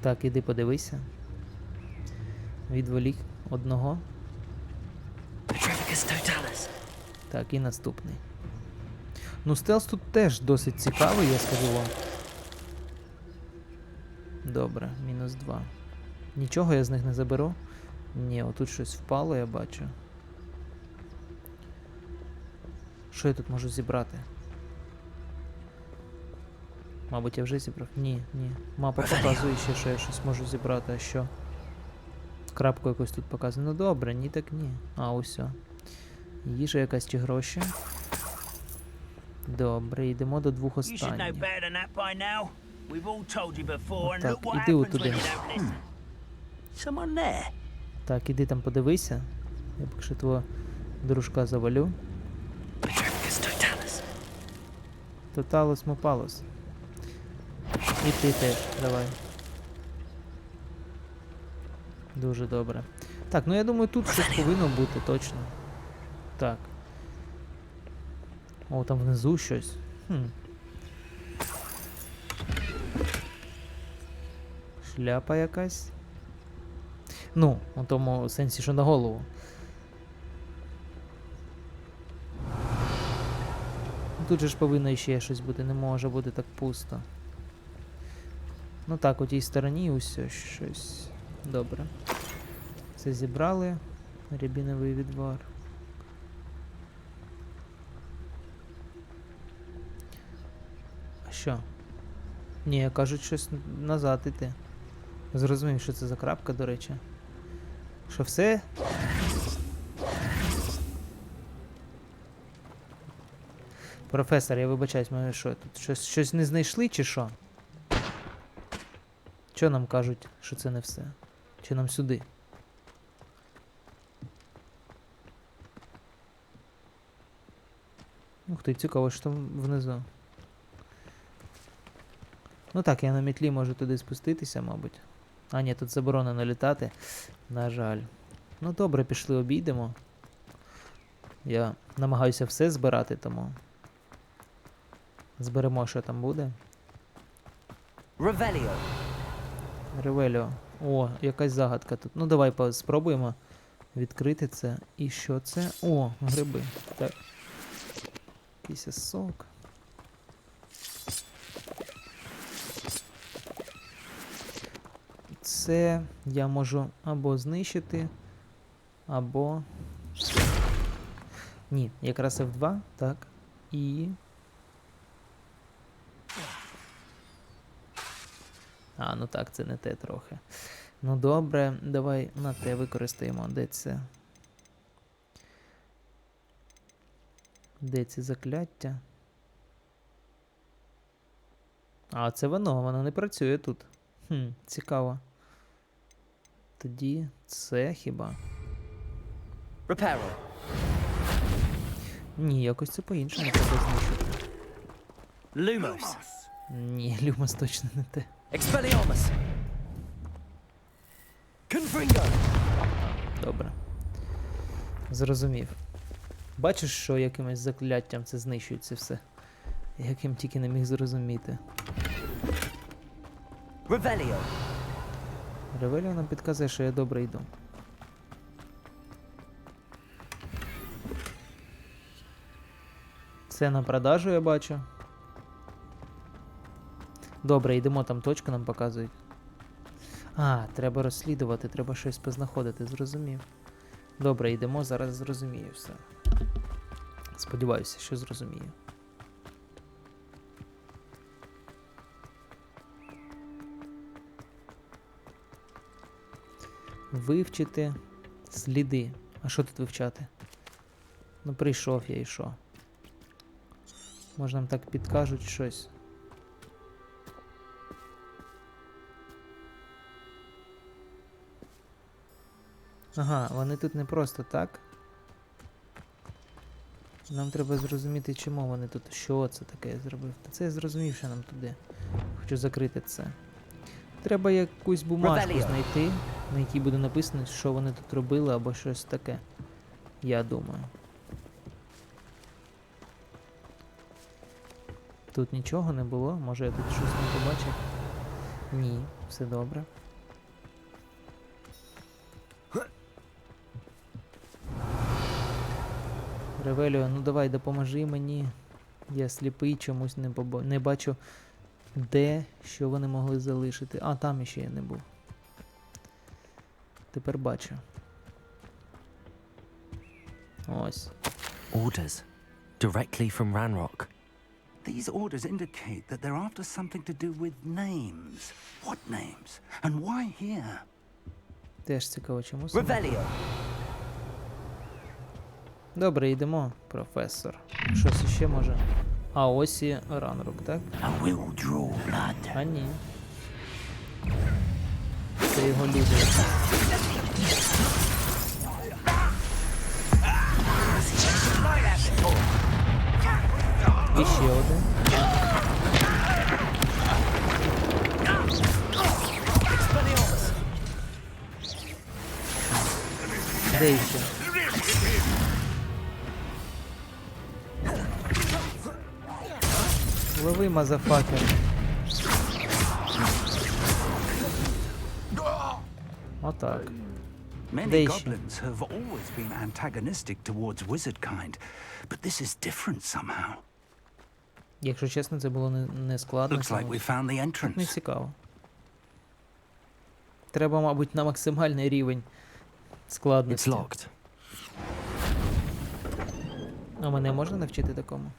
Так, іди подивися. Відволік одного. Так, і наступний. Ну, стелс тут теж досить цікавий, я скажу вам. Добре, -2. Нічого я з них не заберу. Ні, отут щось впало, я бачу. Що я тут можу зібрати? Мабуть, я вже зібрав? Ні. Мапа показує ще, що я щось можу зібрати, а що? Крапку якусь тут показує. Ну добре, ні так ні. А, ось. Їжа якась чи гроші. Добре, йдемо до 2 останніх. Так, іди отуди. Так, іди там подивися. Я поки що твого дружка завалю. Тоталус мопалус. І ти теж, давай. Дуже добре. Так, ну я думаю, тут щось повинно бути, точно. Так. О, там внизу щось. Шляпа якась. Ну, у тому сенсі, що на голову. Тут же ж повинно ще щось бути, не може бути так пусто. Ну так, у тій стороні усе щось. Добре. Це зібрали. Рябіновий відвар. А що? Ні, кажуть, щось назад іти. Зрозумів, що це за крапка, до речі. Що все? Професор, я вибачаюсь, ми що, тут щось не знайшли чи що? Що нам кажуть, що це не все? Чи нам сюди? Ух ти, цікаво, що там внизу. Ну так, я на мітлі можу туди спуститися, мабуть. А ні, тут заборонено літати. На жаль. Ну добре, пішли, обійдемо. Я намагаюся все збирати, тому... Зберемо, що там буде. Ревеліо. О, якась загадка тут. Ну давай спробуємо відкрити це. І що це? О, гриби. Так. Якийсь сок. Це я можу або знищити, або... Ні, якраз F2, так. І... А, ну так, це не те трохи. Ну добре, давай на те використаємо. Де це? Де ці закляття? А, це воно не працює тут. Цікаво. Тоді це хіба? Ні, якось це по-іншому треба знищити. Lumos. Ні, Люмос точно не те. Expelliarmus! Confringo! Добре. Зрозумів. Бачиш, що якимось закляттям це знищується все? Яким тільки не міг зрозуміти. Revelio! Ревеліо нам підказує, що я добре йду. Це на продажу, я бачу. Добре, йдемо, там точку нам показують. А, треба розслідувати, треба щось познаходити, зрозумів. Добре, йдемо, зараз зрозумію все. Сподіваюся, що зрозумію. Вивчити сліди. А що тут вивчати? Ну, прийшов я і що? Може нам так підкажуть щось. Ага, вони тут не просто так. Нам треба зрозуміти, чому вони тут. Що це таке я зробив? Та це я зрозумів, що нам туди. Хочу закрити це. Треба якусь бумажку знайти, на якій буде написано, що вони тут робили, або щось таке. Я думаю. Тут нічого не було? Може я тут щось не побачив? Ні, все добре. Ревеліо, ну давай, допоможи мені. Я сліпий, чомусь не бачу, де, що вони могли залишити. А, там іще я не був. Тепер бачу. Ось. Orders. Directly from Ranrock. These orders indicate that they're after something to do with names. What names? And why here? Теж цікаво, чому саме. Revelio. Добре, йдемо, професор. Щось іще може. А ось і Ранрок, так? I will draw blood. А ні. Це його люди. І ще один. Де ще? Лови, мазафакер. Отак. Many They goblins have always been antagonistic towards wizard kind, but this is different somehow. Якщо чесно, це було не складно. Looks like we found the Не entrance. цікаво. Треба, мабуть, на максимальний рівень складності. It's locked. А мене можна навчити такому?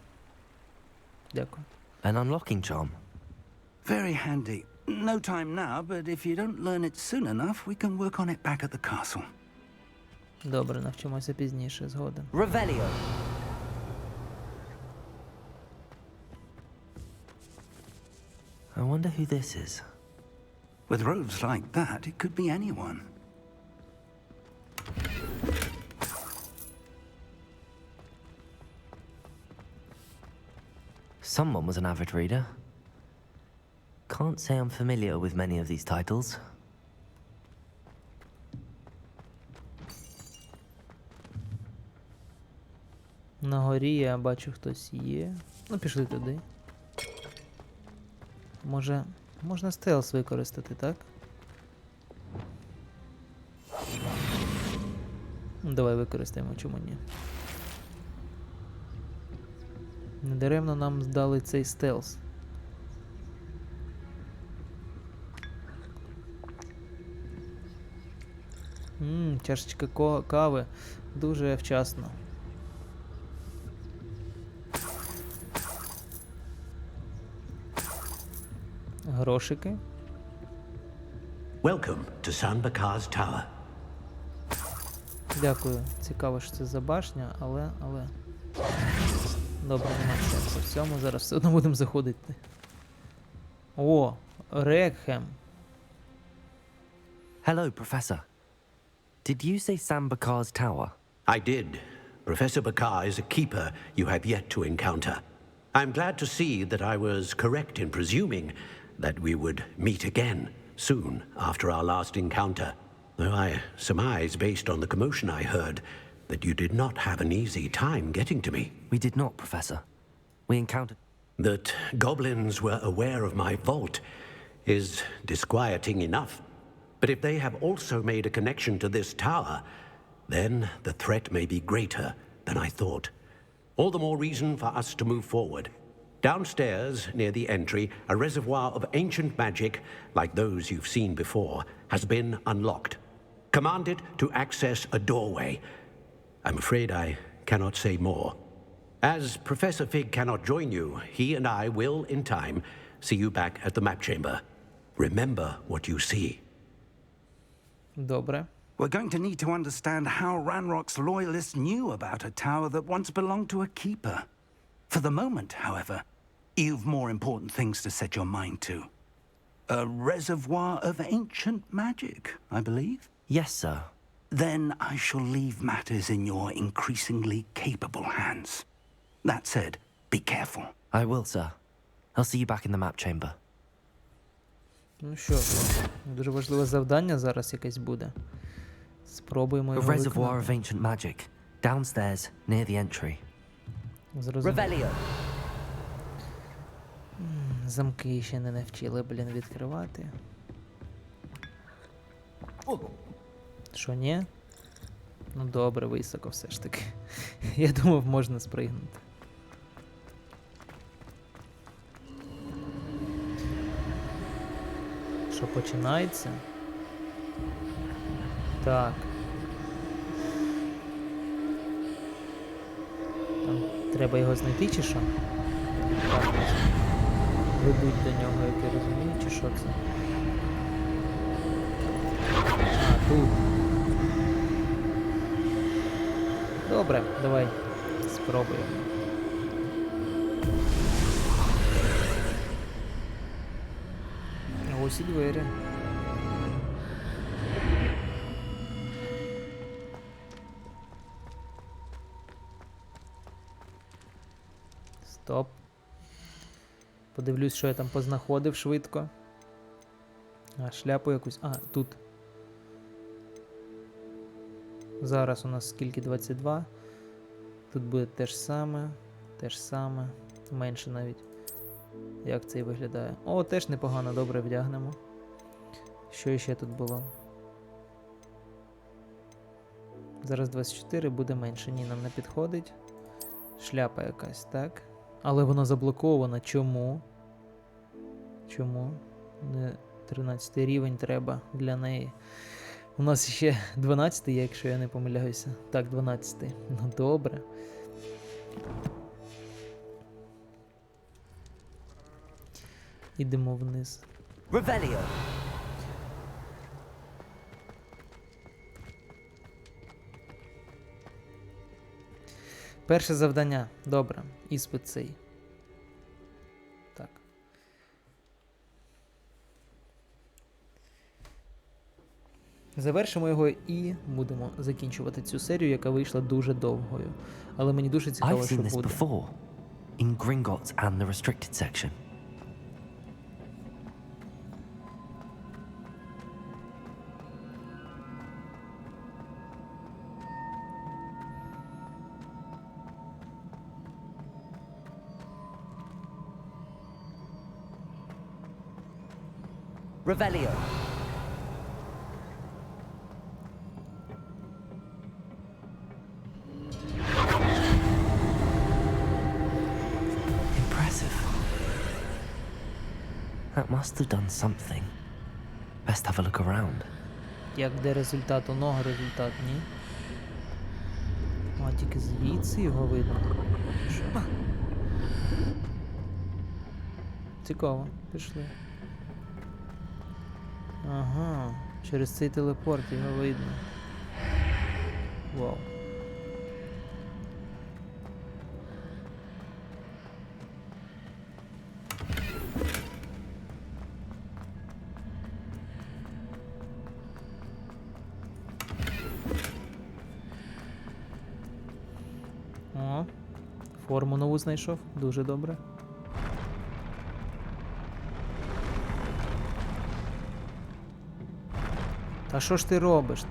Дякую. An unlocking charm. Very handy. No time now, but if you don't learn it soon enough, we can work on it back at the castle. Добре, навчимося пізніше, згоден. Revelio. I wonder who this is. With robes like that, it could be anyone. Someone was an avid reader. Can't say I'm familiar with many of these titles. На горі я бачу, хтось є. Ну, пішли туди. Може, можна стелс використати, так? Ну, давай використаємо, чому ні. Недаремно нам здали цей стелс. Чашечка кави. Дуже вчасно. Грошики. Welcome to Sanbakar's Tower. Дякую. Цікаво, що це за башня, але... Добре, немає сенсу в цьому. Зараз все одно будемо заходити. О, Рекхем. Hello, Professor. Did you say Sam Bakar's tower? I did. Professor Bakar is a keeper you have yet to encounter. I'm glad to see that I was correct in presuming that we would meet again soon after our last encounter. Though I surmise, based on the commotion I heard, that you did not have an easy time getting to me. We did not, Professor. We encountered... That goblins were aware of my vault is disquieting enough. But if they have also made a connection to this tower, then the threat may be greater than I thought. All the more reason for us to move forward. Downstairs, near the entry, a reservoir of ancient magic, like those you've seen before, has been unlocked. Command it to access a doorway. I'm afraid I cannot say more. As Professor Fig cannot join you, he and I will, in time, see you back at the map chamber. Remember what you see. Добре. We're going to need to understand how Ranrock's loyalists knew about a tower that once belonged to a keeper. For the moment, however, you've more important things to set your mind to. A reservoir of ancient magic, I believe? Yes, sir. Then I shall leave matters in your increasingly capable hands. That said, be careful. I will, sir. I'll see you back in the map chamber. Ну що, дуже важливе завдання зараз якесь буде. Спробуємо A його reservoir виконати. of ancient magic. Downstairs, near the entry. Зрозуміло. Замки ще не навчили, блін, відкривати. Що, ні? Ну добре, високо все ж таки. Я думав, можна спригнути. Що починається? Так. Там треба його знайти чи що? Так. Ведуть до нього, як я розумію, чи що це? А, тут. Добре, давай спробуємо. Ось і двері. Стоп. Подивлюсь, що я там познаходив швидко. А, шляпу якусь. А, тут. Зараз у нас скільки? 22. Тут буде те ж саме. Те ж саме. Менше навіть. Як це і виглядає. О, теж непогано, добре вдягнемо. Що ще тут було? Зараз 24, буде менше. Ні, нам не підходить. Шляпа якась, так? Але вона заблокована. Чому? Чому? Не 13 рівень треба для неї. У нас ще 12, якщо я не помиляюся. Так, 12. Ну добре. Ідемо вниз. Revelio. Перше завдання. Добре. Іспит цей. Так. Завершимо його і будемо закінчувати цю серію, яка вийшла дуже довгою. Але мені дуже цікаво, I've що seen this буде. before. In Gringotts and the restricted section. Revelio. Impressive. That must have done something. Best have a look around. Як де результат? У нього результат, ні? А, тільки звідси його видно. Що? Цікаво, пішли. Ага, через цей телепорт його видно. Вау. О, форму нову знайшов, дуже добре. Та що ж ти робиш?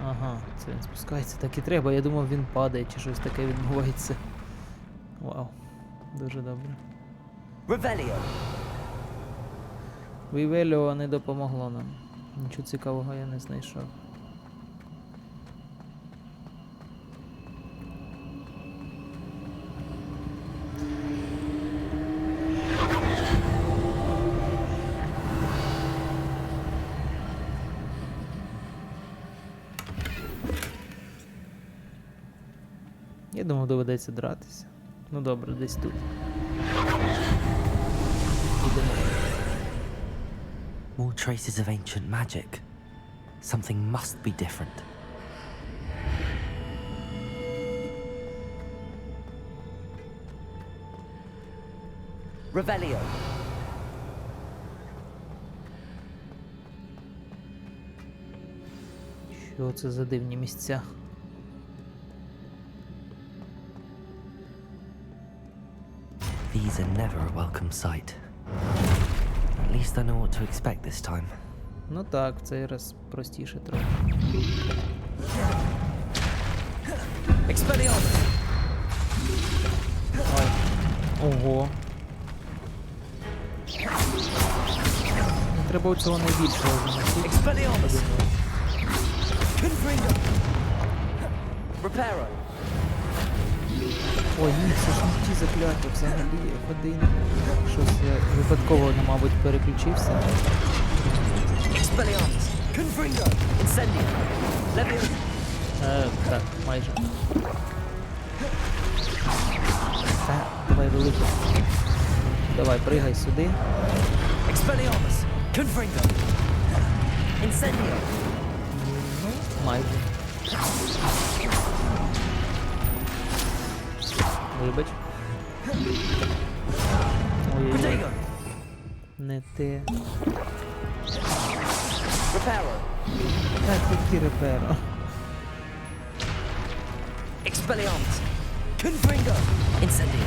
Ага, це він спускається, так і треба. Я думав, він падає чи щось таке відбувається. Вау, дуже добре. Revelio. Вивеліо не допомогло нам. Нічого цікавого я не знайшов. Я думав, доведеться дратися. Ну добре, десь тут. Ідемо. More traces of ancient magic. Something must be different. Revelio. Що це за дивні місця? are never a welcome sight. At least I know what to expect this time. Ну так, в цей раз простіше трохи. Expelliarmus! Ой. Ого. Ну, треба цього найбільшого заносити. Expelliarmus! Confringo! Reparo! Ой, ні, це ж не ті закляття взагалі. F1. Щось я випадково, мабуть, переключився. Expelliarmus! Confringo! Incendio! Leviosa! Так, майже. Так, давай великий. Давай, пригай сюди. Expelliarmus! Confringo! Incendio! Ну, майже. Вибач. Ой-ой-ой. Не те. Reparo! Так, який реперо. Expelliarmus! Confringo! Incendio!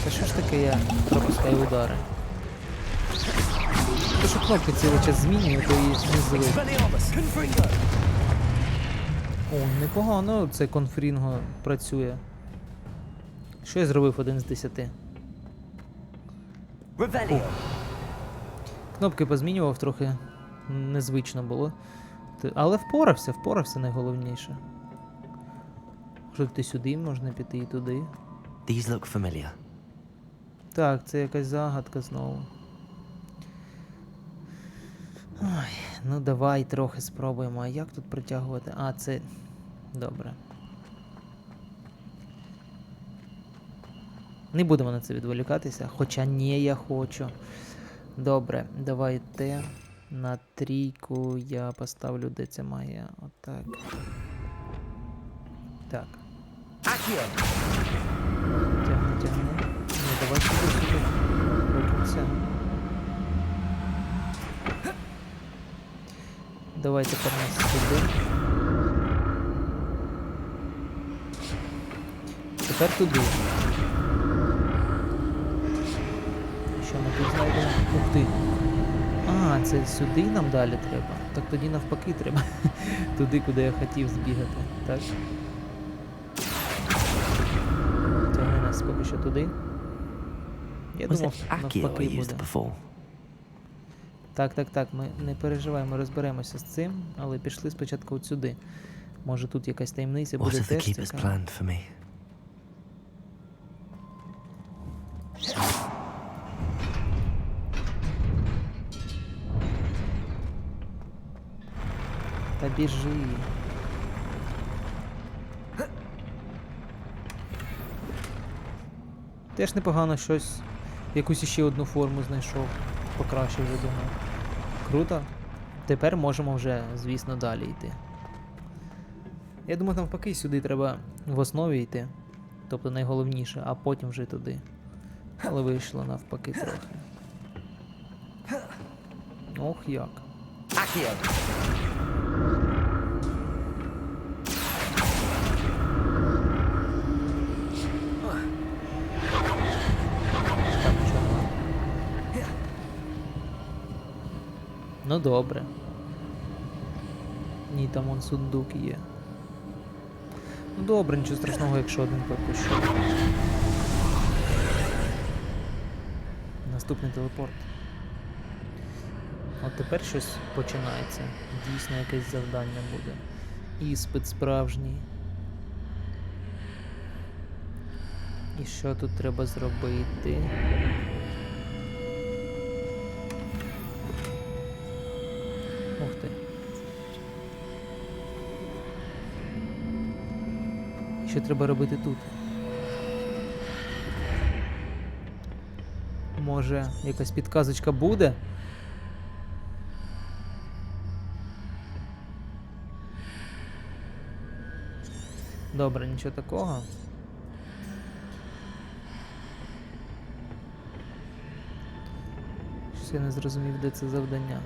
Та що ж таке я пропускаю удари? Те, що кнопки цілий час змінюю, то і не звик. Expelliarmus! Confringo! О, непогано це конфрінго працює. Що я зробив 1 з 10? Revelio! Кнопки позмінював трохи, незвично було. Але впорався найголовніше. Що ти сюди можна піти і туди. These look familiar. Так, це якась загадка знову. Ой, ну давай трохи спробуємо. А як тут притягувати? А, це... Добре. Не будемо на це відволікатися, хоча ні, я хочу. Добре, давайте на 3 я поставлю, де це має. Отак. Так. Accio! Тягни. Ні, давай сюди. До кінця. Давай тепер нас сюди. Тепер туди. Що ми тут знайдемо? Ух ти. А, це сюди нам далі треба. Так тоді навпаки треба. Туди, куди я хотів збігати. Так. Тягни нас поки що туди. Я Was думав, it Accio навпаки I used буде. before? Так, ми не переживаємо, ми розберемося з цим, але пішли спочатку от сюди. Може тут якась таємниця What буде have the теж keepers цікава. planned for me? Та біжи. Теж непогано щось, якусь іще одну форму знайшов. Покращив вже, думаю. Круто. Тепер можемо вже, звісно, далі йти. Я думаю, навпаки, сюди треба в основі йти. Тобто найголовніше, а потім вже туди. Але вийшло навпаки трохи. Ох як. Accio! Там чого? Ну добре. Ні, там он сундук є. Ну добре, нічого страшного, якщо один пропущу. Наступний телепорт. От тепер щось починається. Дійсно якесь завдання буде. Іспит справжній. І що тут треба зробити? Ух ти. Що треба робити тут? Може, якась підказочка буде? Добре, нічого такого. Щось я не зрозумів, де це завдання.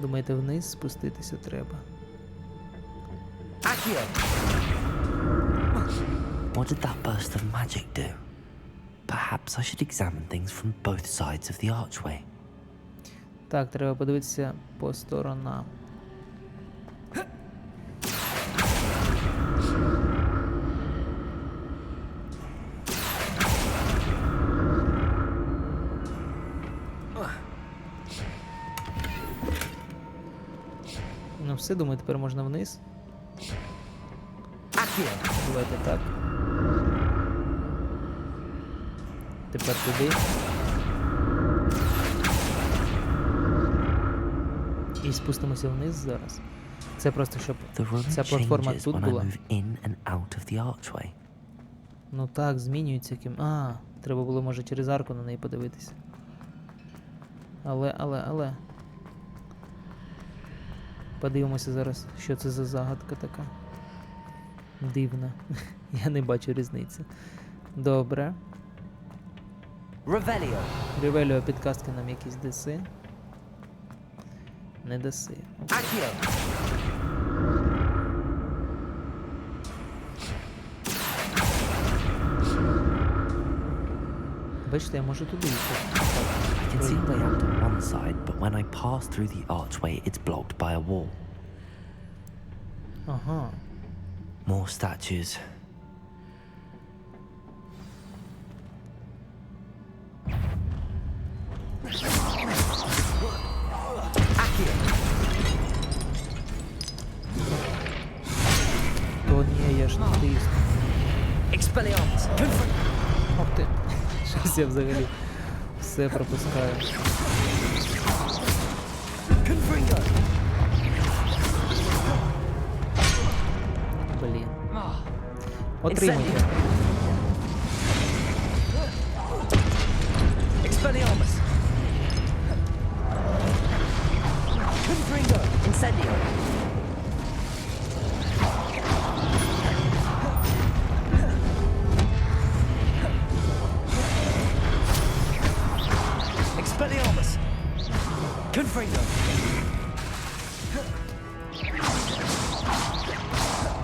Думаєте, вниз спуститися треба? Accio! What did that burst of magic do? Perhaps I should examine things from both sides of the archway. Так, треба подивитися по сторонам. Ну все, думаю, тепер можна вниз. Давайте так. Тепер туди. І спустимося вниз зараз. Це просто, щоб ця платформа тут була. Ну так, змінюється ким. А, треба було, може, через арку на неї подивитися. Але. Подивимося зараз, що це за загадка така. Дивна. Я не бачу різниці. Добре. Ревеліо, підказки нам якісь даси. Не даси. Бачите, я можу туди йти. I can see a way out on one side, but when I pass through the archway, it's blocked by a wall. Ага. More statues. То ні, я ж не тисну. Ох ти. Щось я взагалі все пропускаю. Блін. Отримуйте.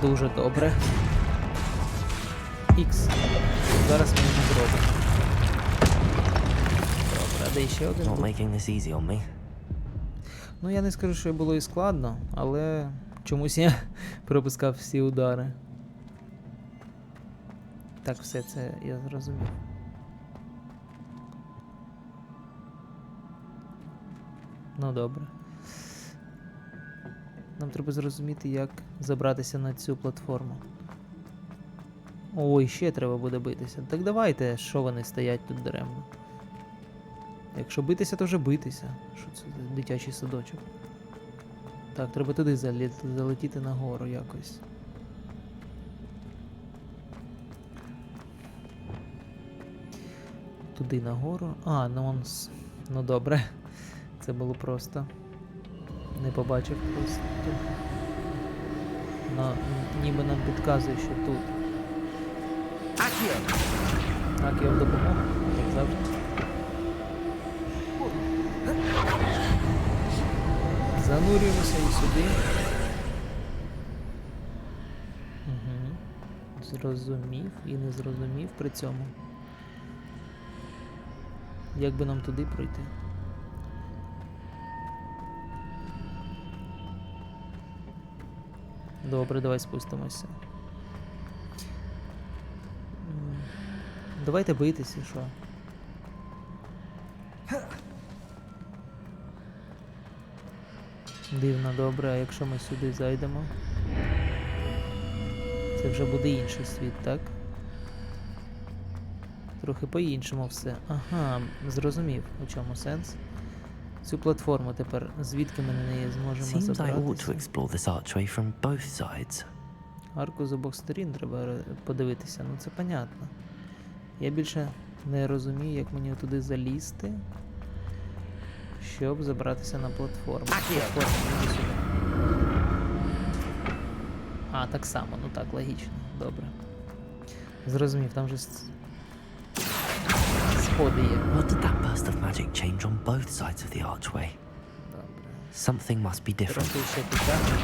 Дуже добре. Ікс. Зараз ми його зробимо. Добре, а де ще один? Not making this easy on me. Ну, я не скажу, що було і складно, але чомусь я пропускав всі удари. Так, все це я зрозумів. Ну, добре. Нам треба зрозуміти, як забратися на цю платформу. Ой, ще треба буде битися. Так давайте, що вони стоять тут даремно. Якщо битися, то вже битися. Що це за дитячий садочок? Так, треба туди залетіти нагору якось. Туди нагору. А, ну он... Ну добре. Це було просто. Не побачив просто. Но, ніби нам підказує, що тут. Акіо в допомогу, як завжди. Занурюємося і сюди. Угу. Зрозумів і не зрозумів при цьому. Як би нам туди пройти? Добре, давай спустимося. Давайте битися, що? Дивно, добре, а якщо ми сюди зайдемо? Це вже буде інший світ, так? Трохи по-іншому все. Ага, зрозумів, у чому сенс. Цю платформу тепер, звідки ми на неї зможемо забратися? Арку з обох сторін треба подивитися, ну це понятно. Я більше не розумію, як мені туди залізти, щоб забратися на платформу. А, так само, ну так, логічно, добре. Зрозумів, там же сходи є. What did that burst of magic change on both sides of the archway? Добре. Something must be different. Трохи ще підтягнемо.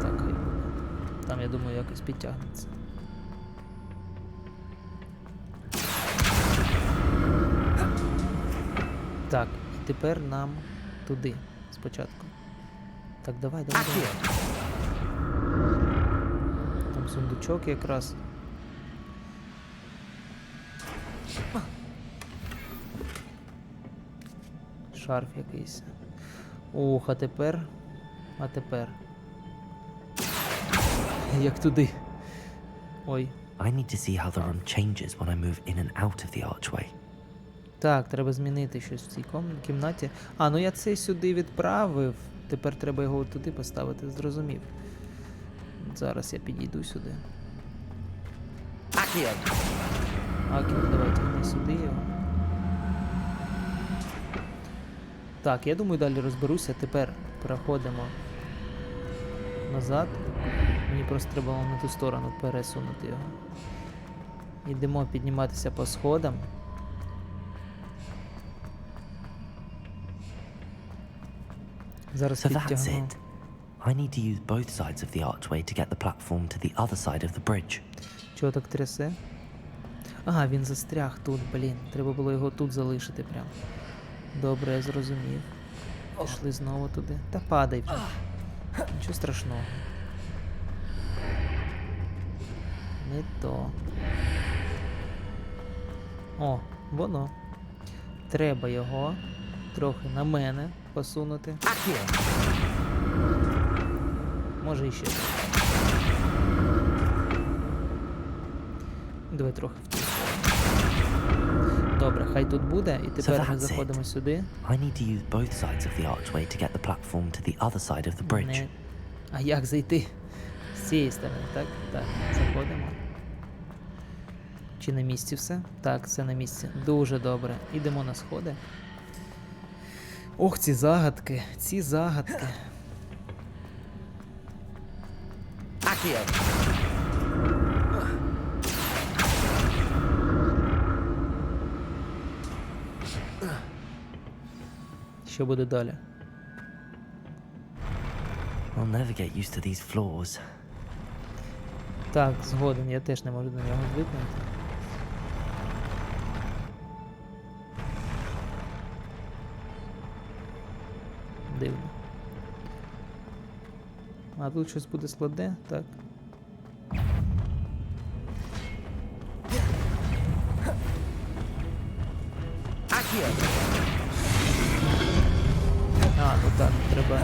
Так, хай буде. Там, я думаю, якось підтягнеться. Так, і тепер нам туди спочатку. Так, давай, давай, давай. Там сундучок якраз. Шарф якийсь. Ух, а тепер. Як туди? Ой. I need to see how the room changes when I move in and out of the archway. Так, треба змінити щось в цій кімнаті. А, ну я цей сюди відправив. Тепер треба його туди поставити, зрозумів. Зараз я підійду сюди. Акіо, давайте не сюди його. Так, я думаю, далі розберуся. Тепер переходимо назад. Мені просто треба було на ту сторону пересунути його. Йдемо підніматися по сходам. Зараз So that's підтягну. it. I need to use both sides of the archway to get the platform to the other side of the bridge. Чого так трясе? Ага, він застряг тут, блін. Треба було його тут залишити прям. Добре, я зрозумів. Пішли знову туди. Та падай вже. Нічого страшного. Не то. О, воно. Треба його трохи на мене посунути. Може іще. Давай трохи в ту. Добре, хай тут буде, і тепер ми заходимо сюди. I need to use both sides of the archway to get the platform to the other side of the bridge. Не. А як зайти? З цієї сторони, так? Так, заходимо. Чи на місці все? Так, все на місці. Дуже добре. Ідемо на сходи. Ох, ці загадки, ці загадки. Акіо! Що буде далі? I'll never get used to these floors. Так, згоден, я теж не можу до нього звикнути. Дивно. А тут щось буде складне, так. А, ну так, треба.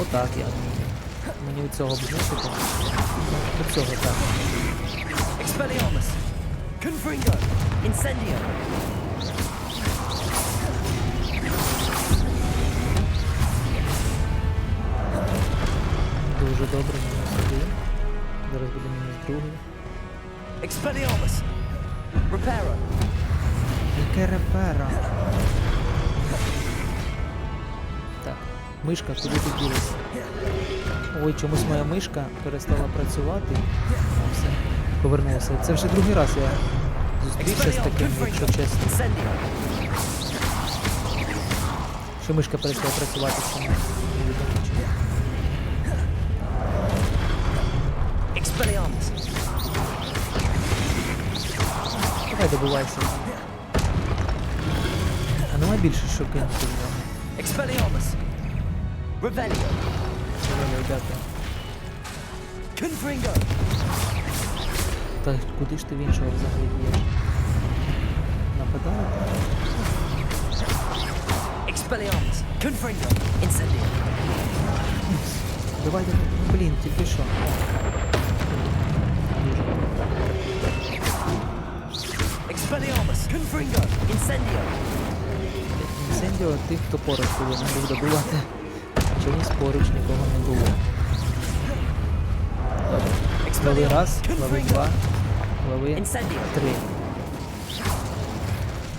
Отак я вмію. Мені від цього бжусити. Від цього так. Дуже добре, мінус один. Зараз буде мінус другий. Яке репера? Так, мишка, куди ти ділася? Ой, чомусь моя мишка перестала працювати. О, все, повернувся. Це вже другий раз я зустрівся з таким, якщо чесно. Що мишка перестала працювати в цьому відео. Давай добувайся. А нема більше що кинути в нього. Ревеліо, дякую. Та куди ж ти в іншого взагалі б'єш? Нападає? Давай, давай. Блін, тільки що. Інсендіо тих, хто поруч повинен був добувати. Чомусь поруч нікого не було. Добре. Лови раз, лови два, лови три.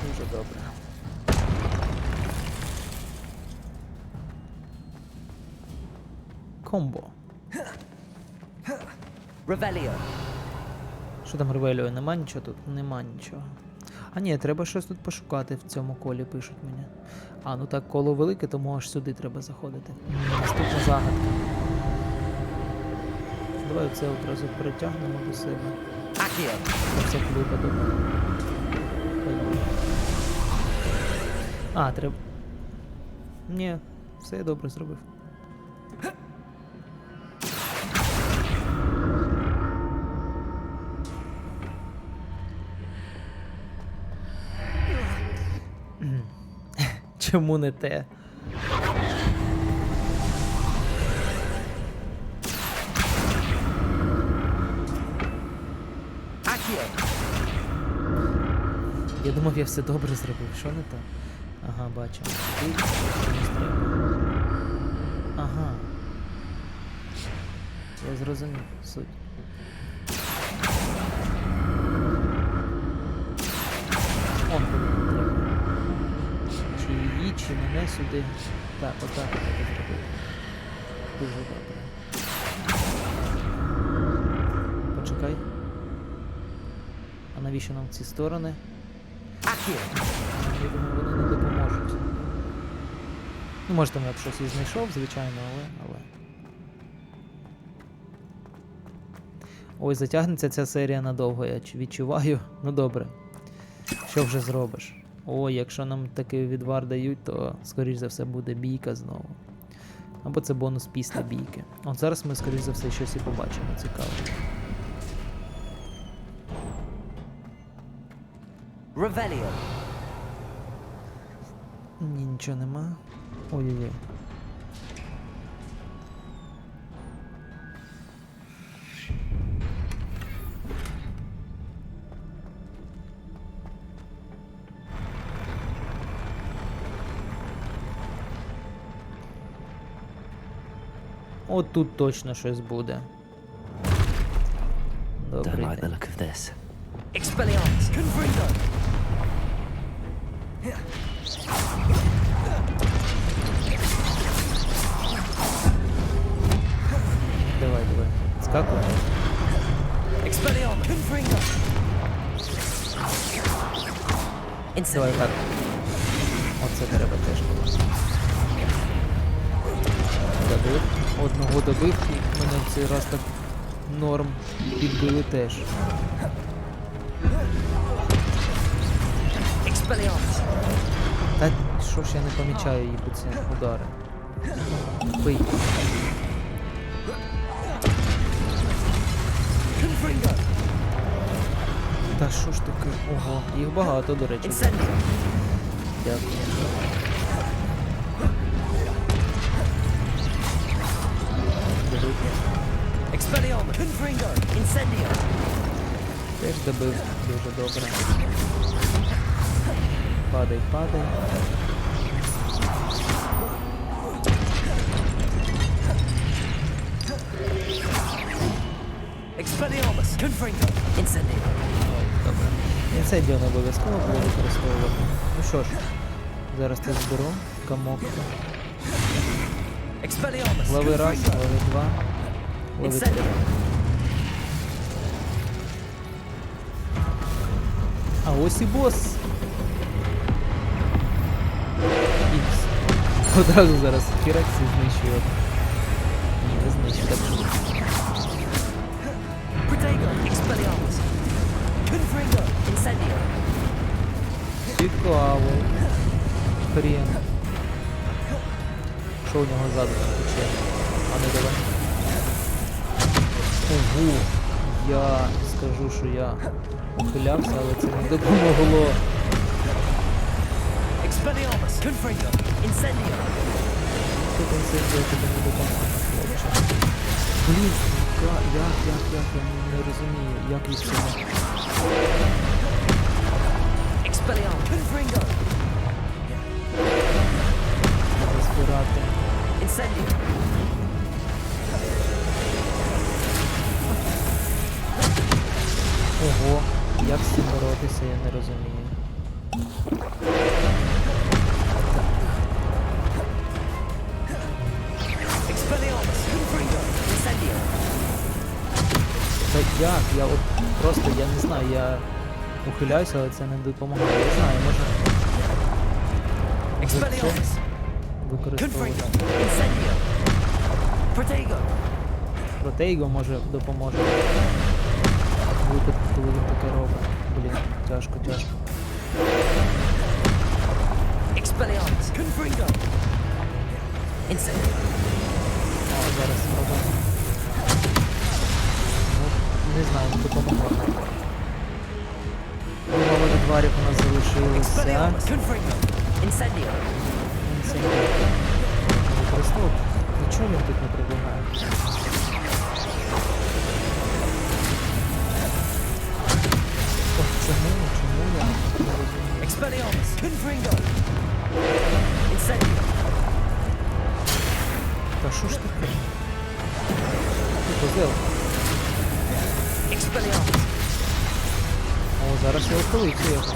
Дуже добре. Комбо. Ревеліо. Що там Ревеліо? Нема нічого тут? Нема нічого. А ні, треба щось тут пошукати в цьому колі, пишуть мені. А, ну так, коло велике, тому аж сюди треба заходити. Наступна загадка. Давай це одразу перетягнемо до себе. На всякий випадок. А, треба... Ні, все я добре зробив. Чому не те? Я думав, я все добре зробив. Що не так? Ага, бачу. Тут комусь треба. Ага. Я зрозумів суть. Он куди треба. Чи її, чи мене сюди. Так, отак треба зробити. Дуже добре. Почекай. А навіщо нам ці сторони? Я думаю, вони не допоможуть. Ну, може там я б щось і знайшов, звичайно, але... Ой, затягнеться ця серія надовго, я відчуваю. Ну добре. Що вже зробиш? Ой, якщо нам такий відвар дають, то, скоріш за все, буде бійка знову. Або це бонус після бійки. От зараз ми, скоріш за все, щось і побачимо цікаве. Revelio. Ні, нічого нема. Ой-ой-ой. От тут точно щось буде. Добрий Don't like the день. look of this. Expelliarmus! Confringo! Давай, давай. Скакуй. Expelliarmus! Confringo! Давай так. Оце треба теж було. Добив. Одного добив і мене в цей раз так норм підбили теж. Та що ж я не помічаю їх у ці удари. Бий. Та що ж таке? Ого, їх багато, до речі. Дякую. Expelliarmus! Confringo! Incendio! Теж добив дуже добре. Падай, падай. Expelliarmus! Confringo! Incendio! Добре. Інцендіо не обов'язково було використовувати. Ну що ж, зараз це зберу. Камок. Expelliarmus! Лови раз, лови два. Лови три. А ось і бос. Ікс. Одразу зараз Хірекс і знищує. Ні, не знищує, так що. Protego! Expelliarmus! Confringo! Incendio! Цікаво. Хрен. Що у нього ззаду там тече? А не давай. Ого. Я скажу, що я ухилявся, але це не допомогло. Expelliarmus! Confringo! Incendio! Тут інцендіо тобі не допоможе, хлопче. Блін, як, я не розумію, як від цього. Expelliarmus! Confringo! Треба збирати. Incendio! Ого, як з цим боротися, я не розумію. Expelliarmus! Confringo! Incendio! Та як? Я от просто, я не знаю, я Ухиляюся, але це не допомагає. Я знаю, може Expelliarmus! використовувати. Confringo! Incendio! Protego! Протейго може допоможе. В випадку, коли він таке робить. Блін, тяжко. Expelliarmus! Confringo! Incendio! О, зараз спробуємо. Ну, не знаю, допомогло. Мало відварів у нас залишилося. Expelliarmus! Confringo! Incendio! Використовував. Нічого він тут не прибігає. Ох, чому я не розумію? Expelliarmus! Confringo! Incendio! Та що ж таке? Ти козел. Expelliarmus! О, зараз я ухилився його.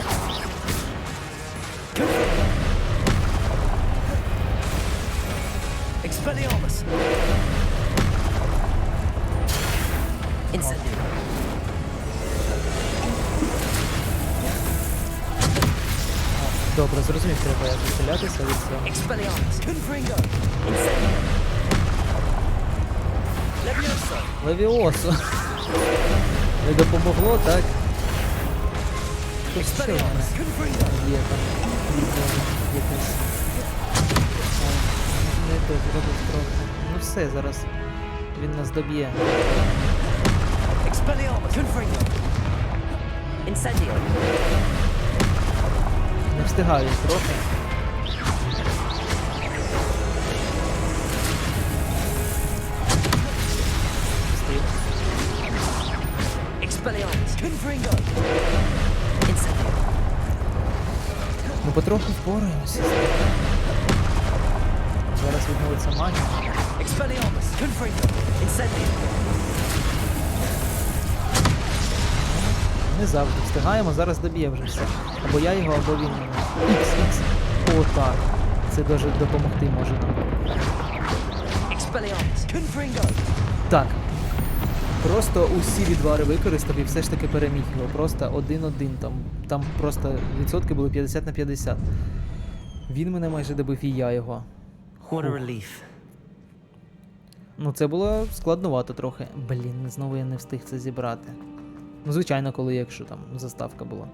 Expelliarmus! Incendio! Добре, зрозумів, треба як відхилятися від цього. Expelliarmus! Confringo! Incendio! Levioso! Левіосу. Не допомогло, так? Тут ще в мене Expelliarmus! Confringo! є там якась. Не то зробив трохи. Ну все, зараз він нас доб'є. Expelliarmus! Confringo! Incendio! Не встигаю трохи. Встиг. Expelliarmus! Confringo! Incendio! Ну потроху впораємося. Зараз відновиться магія. Expelliarmus! Confringo! Incendio! Не завжди встигаємо, зараз доб'є вже все. Або я його, або він мене. Ікс. О, так. Це дуже допомогти може нам. Expelliarmus! Confringo! Так. Просто усі відвари використав і все ж таки переміг його. Просто 1-1 там. Там просто відсотки були 50 на 50. Він мене майже добив і я його. What a relief. Ну це було складновато трохи. Блін, знову я не встиг це зібрати. Ну, звичайно, коли якщо там заставка була.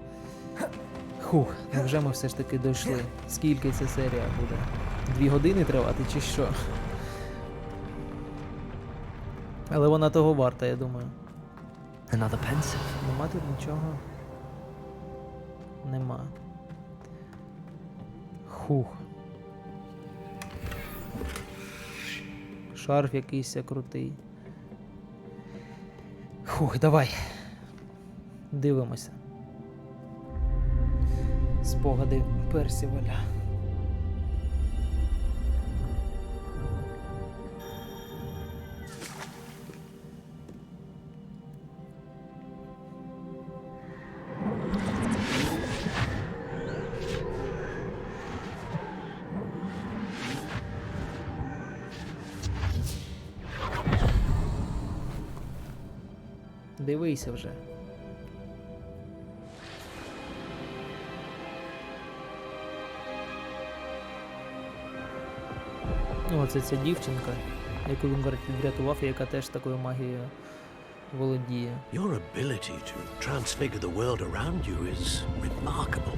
Хух, невже ми все ж таки дійшли? Скільки ця серія буде? 2 години тривати чи що? Але вона того варта, я думаю. Another pencil. Нема тут нічого. Нема. Хух. Шарф якийсь крутий. Хух, давай. Дивимося. Спогади Персіваля. Дивися вже. Оце ця дівчинка, яку він врятував і яка теж такою магією володіє. Your ability to transfigure the world around you is remarkable.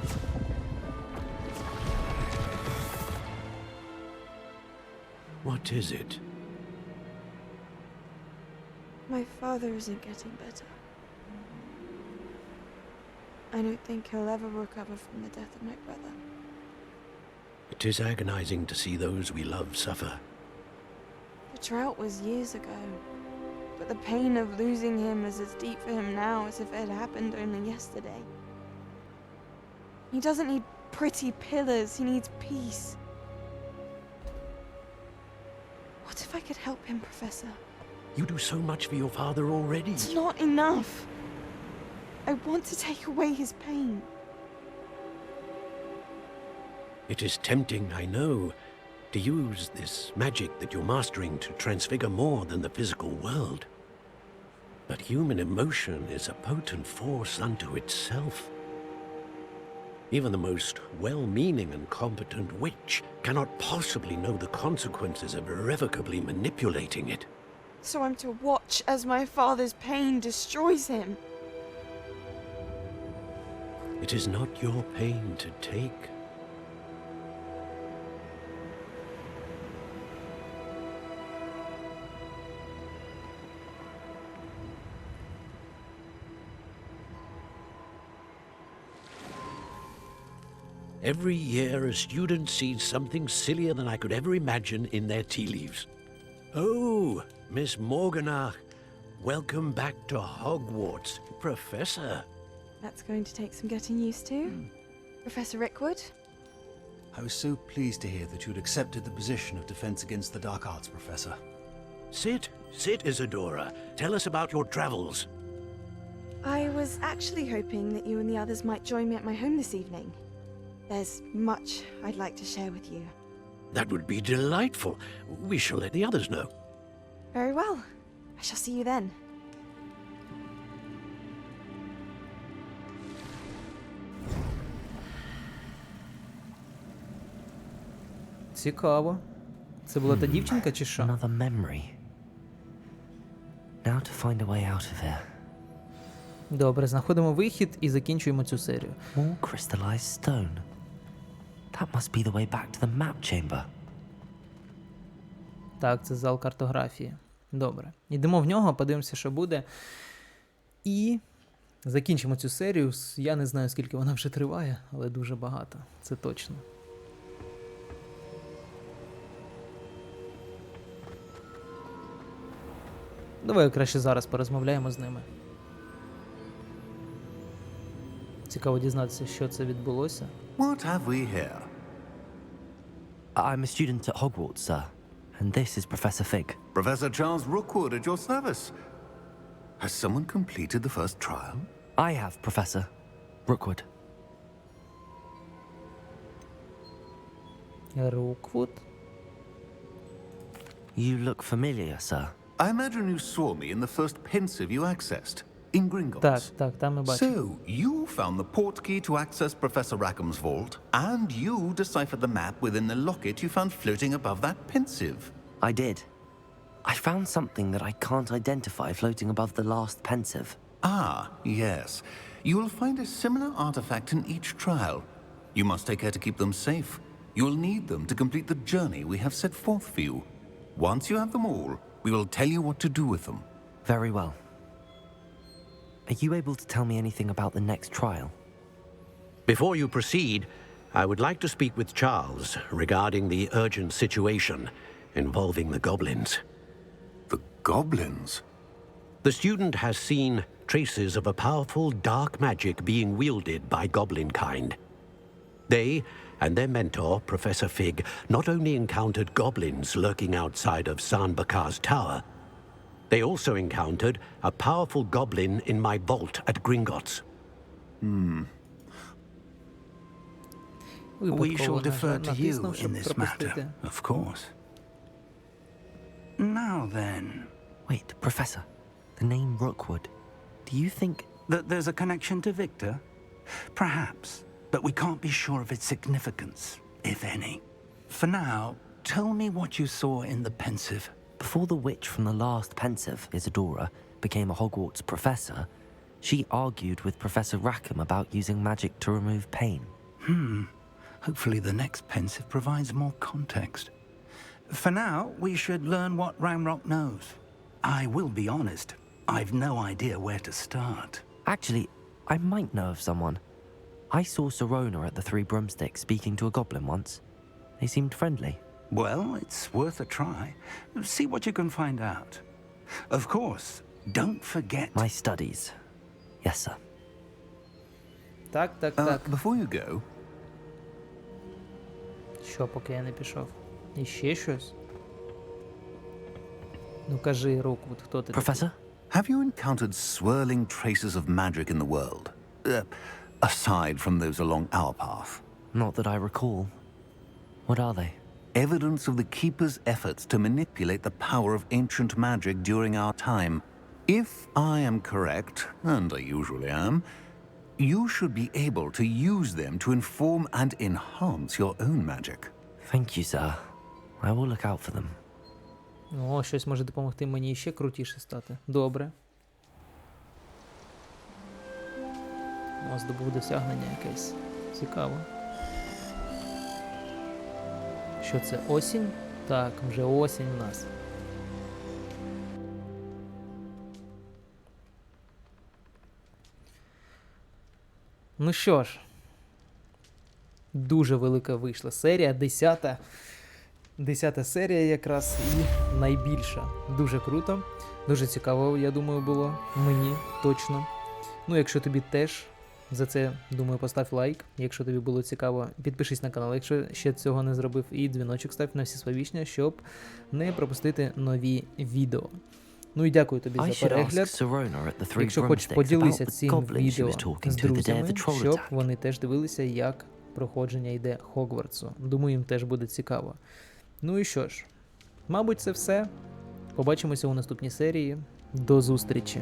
What is it? My father isn't getting better. I don't think he'll ever recover from the death of my brother. It is agonizing to see those we love suffer. The drought was years ago, but the pain of losing him is as deep for him now as if it had happened only yesterday. He doesn't need pretty pillars, he needs peace. What if I could help him, Professor? You do so much for your father already. It's not enough. I want to take away his pain. It is tempting, I know, to use this magic that you're mastering to transfigure more than the physical world. But human emotion is a potent force unto itself. Even the most well-meaning and competent witch cannot possibly know the consequences of irrevocably manipulating it. So I'm to watch as my father's pain destroys him. It is not your pain to take. Every year, a student sees something sillier than I could ever imagine in their tea leaves. Oh, Miss Morganach, welcome back to Hogwarts, Professor. That's going to take some getting used to. Professor Rickwood? I was so pleased to hear that you'd accepted the position of Defense Against the Dark Arts, Professor. Sit, Isadora. Tell us about your travels. I was actually hoping that you and the others might join me at my home this evening. There's much I'd like to share with you. That would be delightful. We shall let the others know. Very well. I shall see you then. Цікаво. Це була та дівчинка чи що? Another memory. Now to find a way out of here. Добре, знаходимо вихід і закінчуємо цю серію. More crystallized stone. That must be the way back to the map chamber. Так, це зал картографії. Добре. Йдемо в нього, подивимося, що буде. І закінчимо цю серію. Я не знаю, скільки вона вже триває, але дуже багато. Це точно. Давай краще зараз порозмовляємо з ними. Цікаво дізнатися, що це відбулося. What have we here? I'm a student at Hogwarts, sir. And this is Professor Fig. Professor Charles Rookwood at your service. Has someone completed the first trial? I have, Professor Rookwood. Rookwood? You look familiar, sir. I imagine you saw me in the first pensive you accessed, in Gringotts. Так, там ми бачимо. So, you found the portkey to access Professor Rackham's vault, and you deciphered the map within the locket you found floating above that pensive. I did. I found something that I can't identify floating above the last pensive. Ah, yes. You will find a similar artifact in each trial. You must take care to keep them safe. You will need them to complete the journey we have set forth for you. Once you have them all, we will tell you what to do with them. Very well. Are you able to tell me anything about the next trial? Before you proceed, I would like to speak with Charles regarding the urgent situation involving the goblins. The goblins? The student has seen traces of a powerful dark magic being wielded by goblin kind. They and their mentor, Professor Fig, not only encountered goblins lurking outside of San Bakar's tower, they also encountered a powerful goblin in my vault at Gringotts. We shall defer to you in this matter, of course. Now then... Wait, Professor. The name Rookwood. Do you think... that there's a connection to Victor? Perhaps, but we can't be sure of its significance, if any. For now, tell me what you saw in the pensive. Before the witch from the last pensive, Isadora, became a Hogwarts professor, she argued with Professor Rackham about using magic to remove pain. Hopefully the next pensive provides more context. For now, we should learn what Ramrock knows. I will be honest, I've no idea where to start. Actually, I might know of someone. I saw Sirona at the Three Broomsticks speaking to a goblin once. They seemed friendly. Well, it's worth a try. See what you can find out. Of course, don't forget... My studies. Yes, sir. Так. Before you go... Що, поки я не пішов? І ще щось? Ну кажи, Роквуд, хто ти? Professor? Have you encountered swirling traces of magic in the world? Aside from those along our path? Not that I recall. What are they? Evidence of the Keeper's efforts to manipulate the power of ancient magic during our time. If I am correct, and I usually am, You should be able to use them to inform and enhance your own magic. Thank you, sir. I will look out for them. О, щось може допомогти мені ще крутіше стати. Добре. О, здобув досягнення якесь. Цікаво. Що це, осінь? Так, вже осінь у нас. Ну що ж, дуже велика вийшла серія, 10-та серія якраз і найбільша. Дуже круто, дуже цікаво, я думаю, було мені точно. Ну, якщо тобі теж, за це, думаю, постав лайк, якщо тобі було цікаво, підпишись на канал, якщо ще цього не зробив, і дзвіночок став на всі сповіщення, щоб не пропустити нові відео. Ну і дякую тобі за перегляд. Якщо хочеш, поділися цим відео з друзями, щоб вони теж дивилися, як проходження йде Хогвартсу. Думаю, їм теж буде цікаво. Ну і що ж, мабуть, це все. Побачимося у наступній серії. До зустрічі!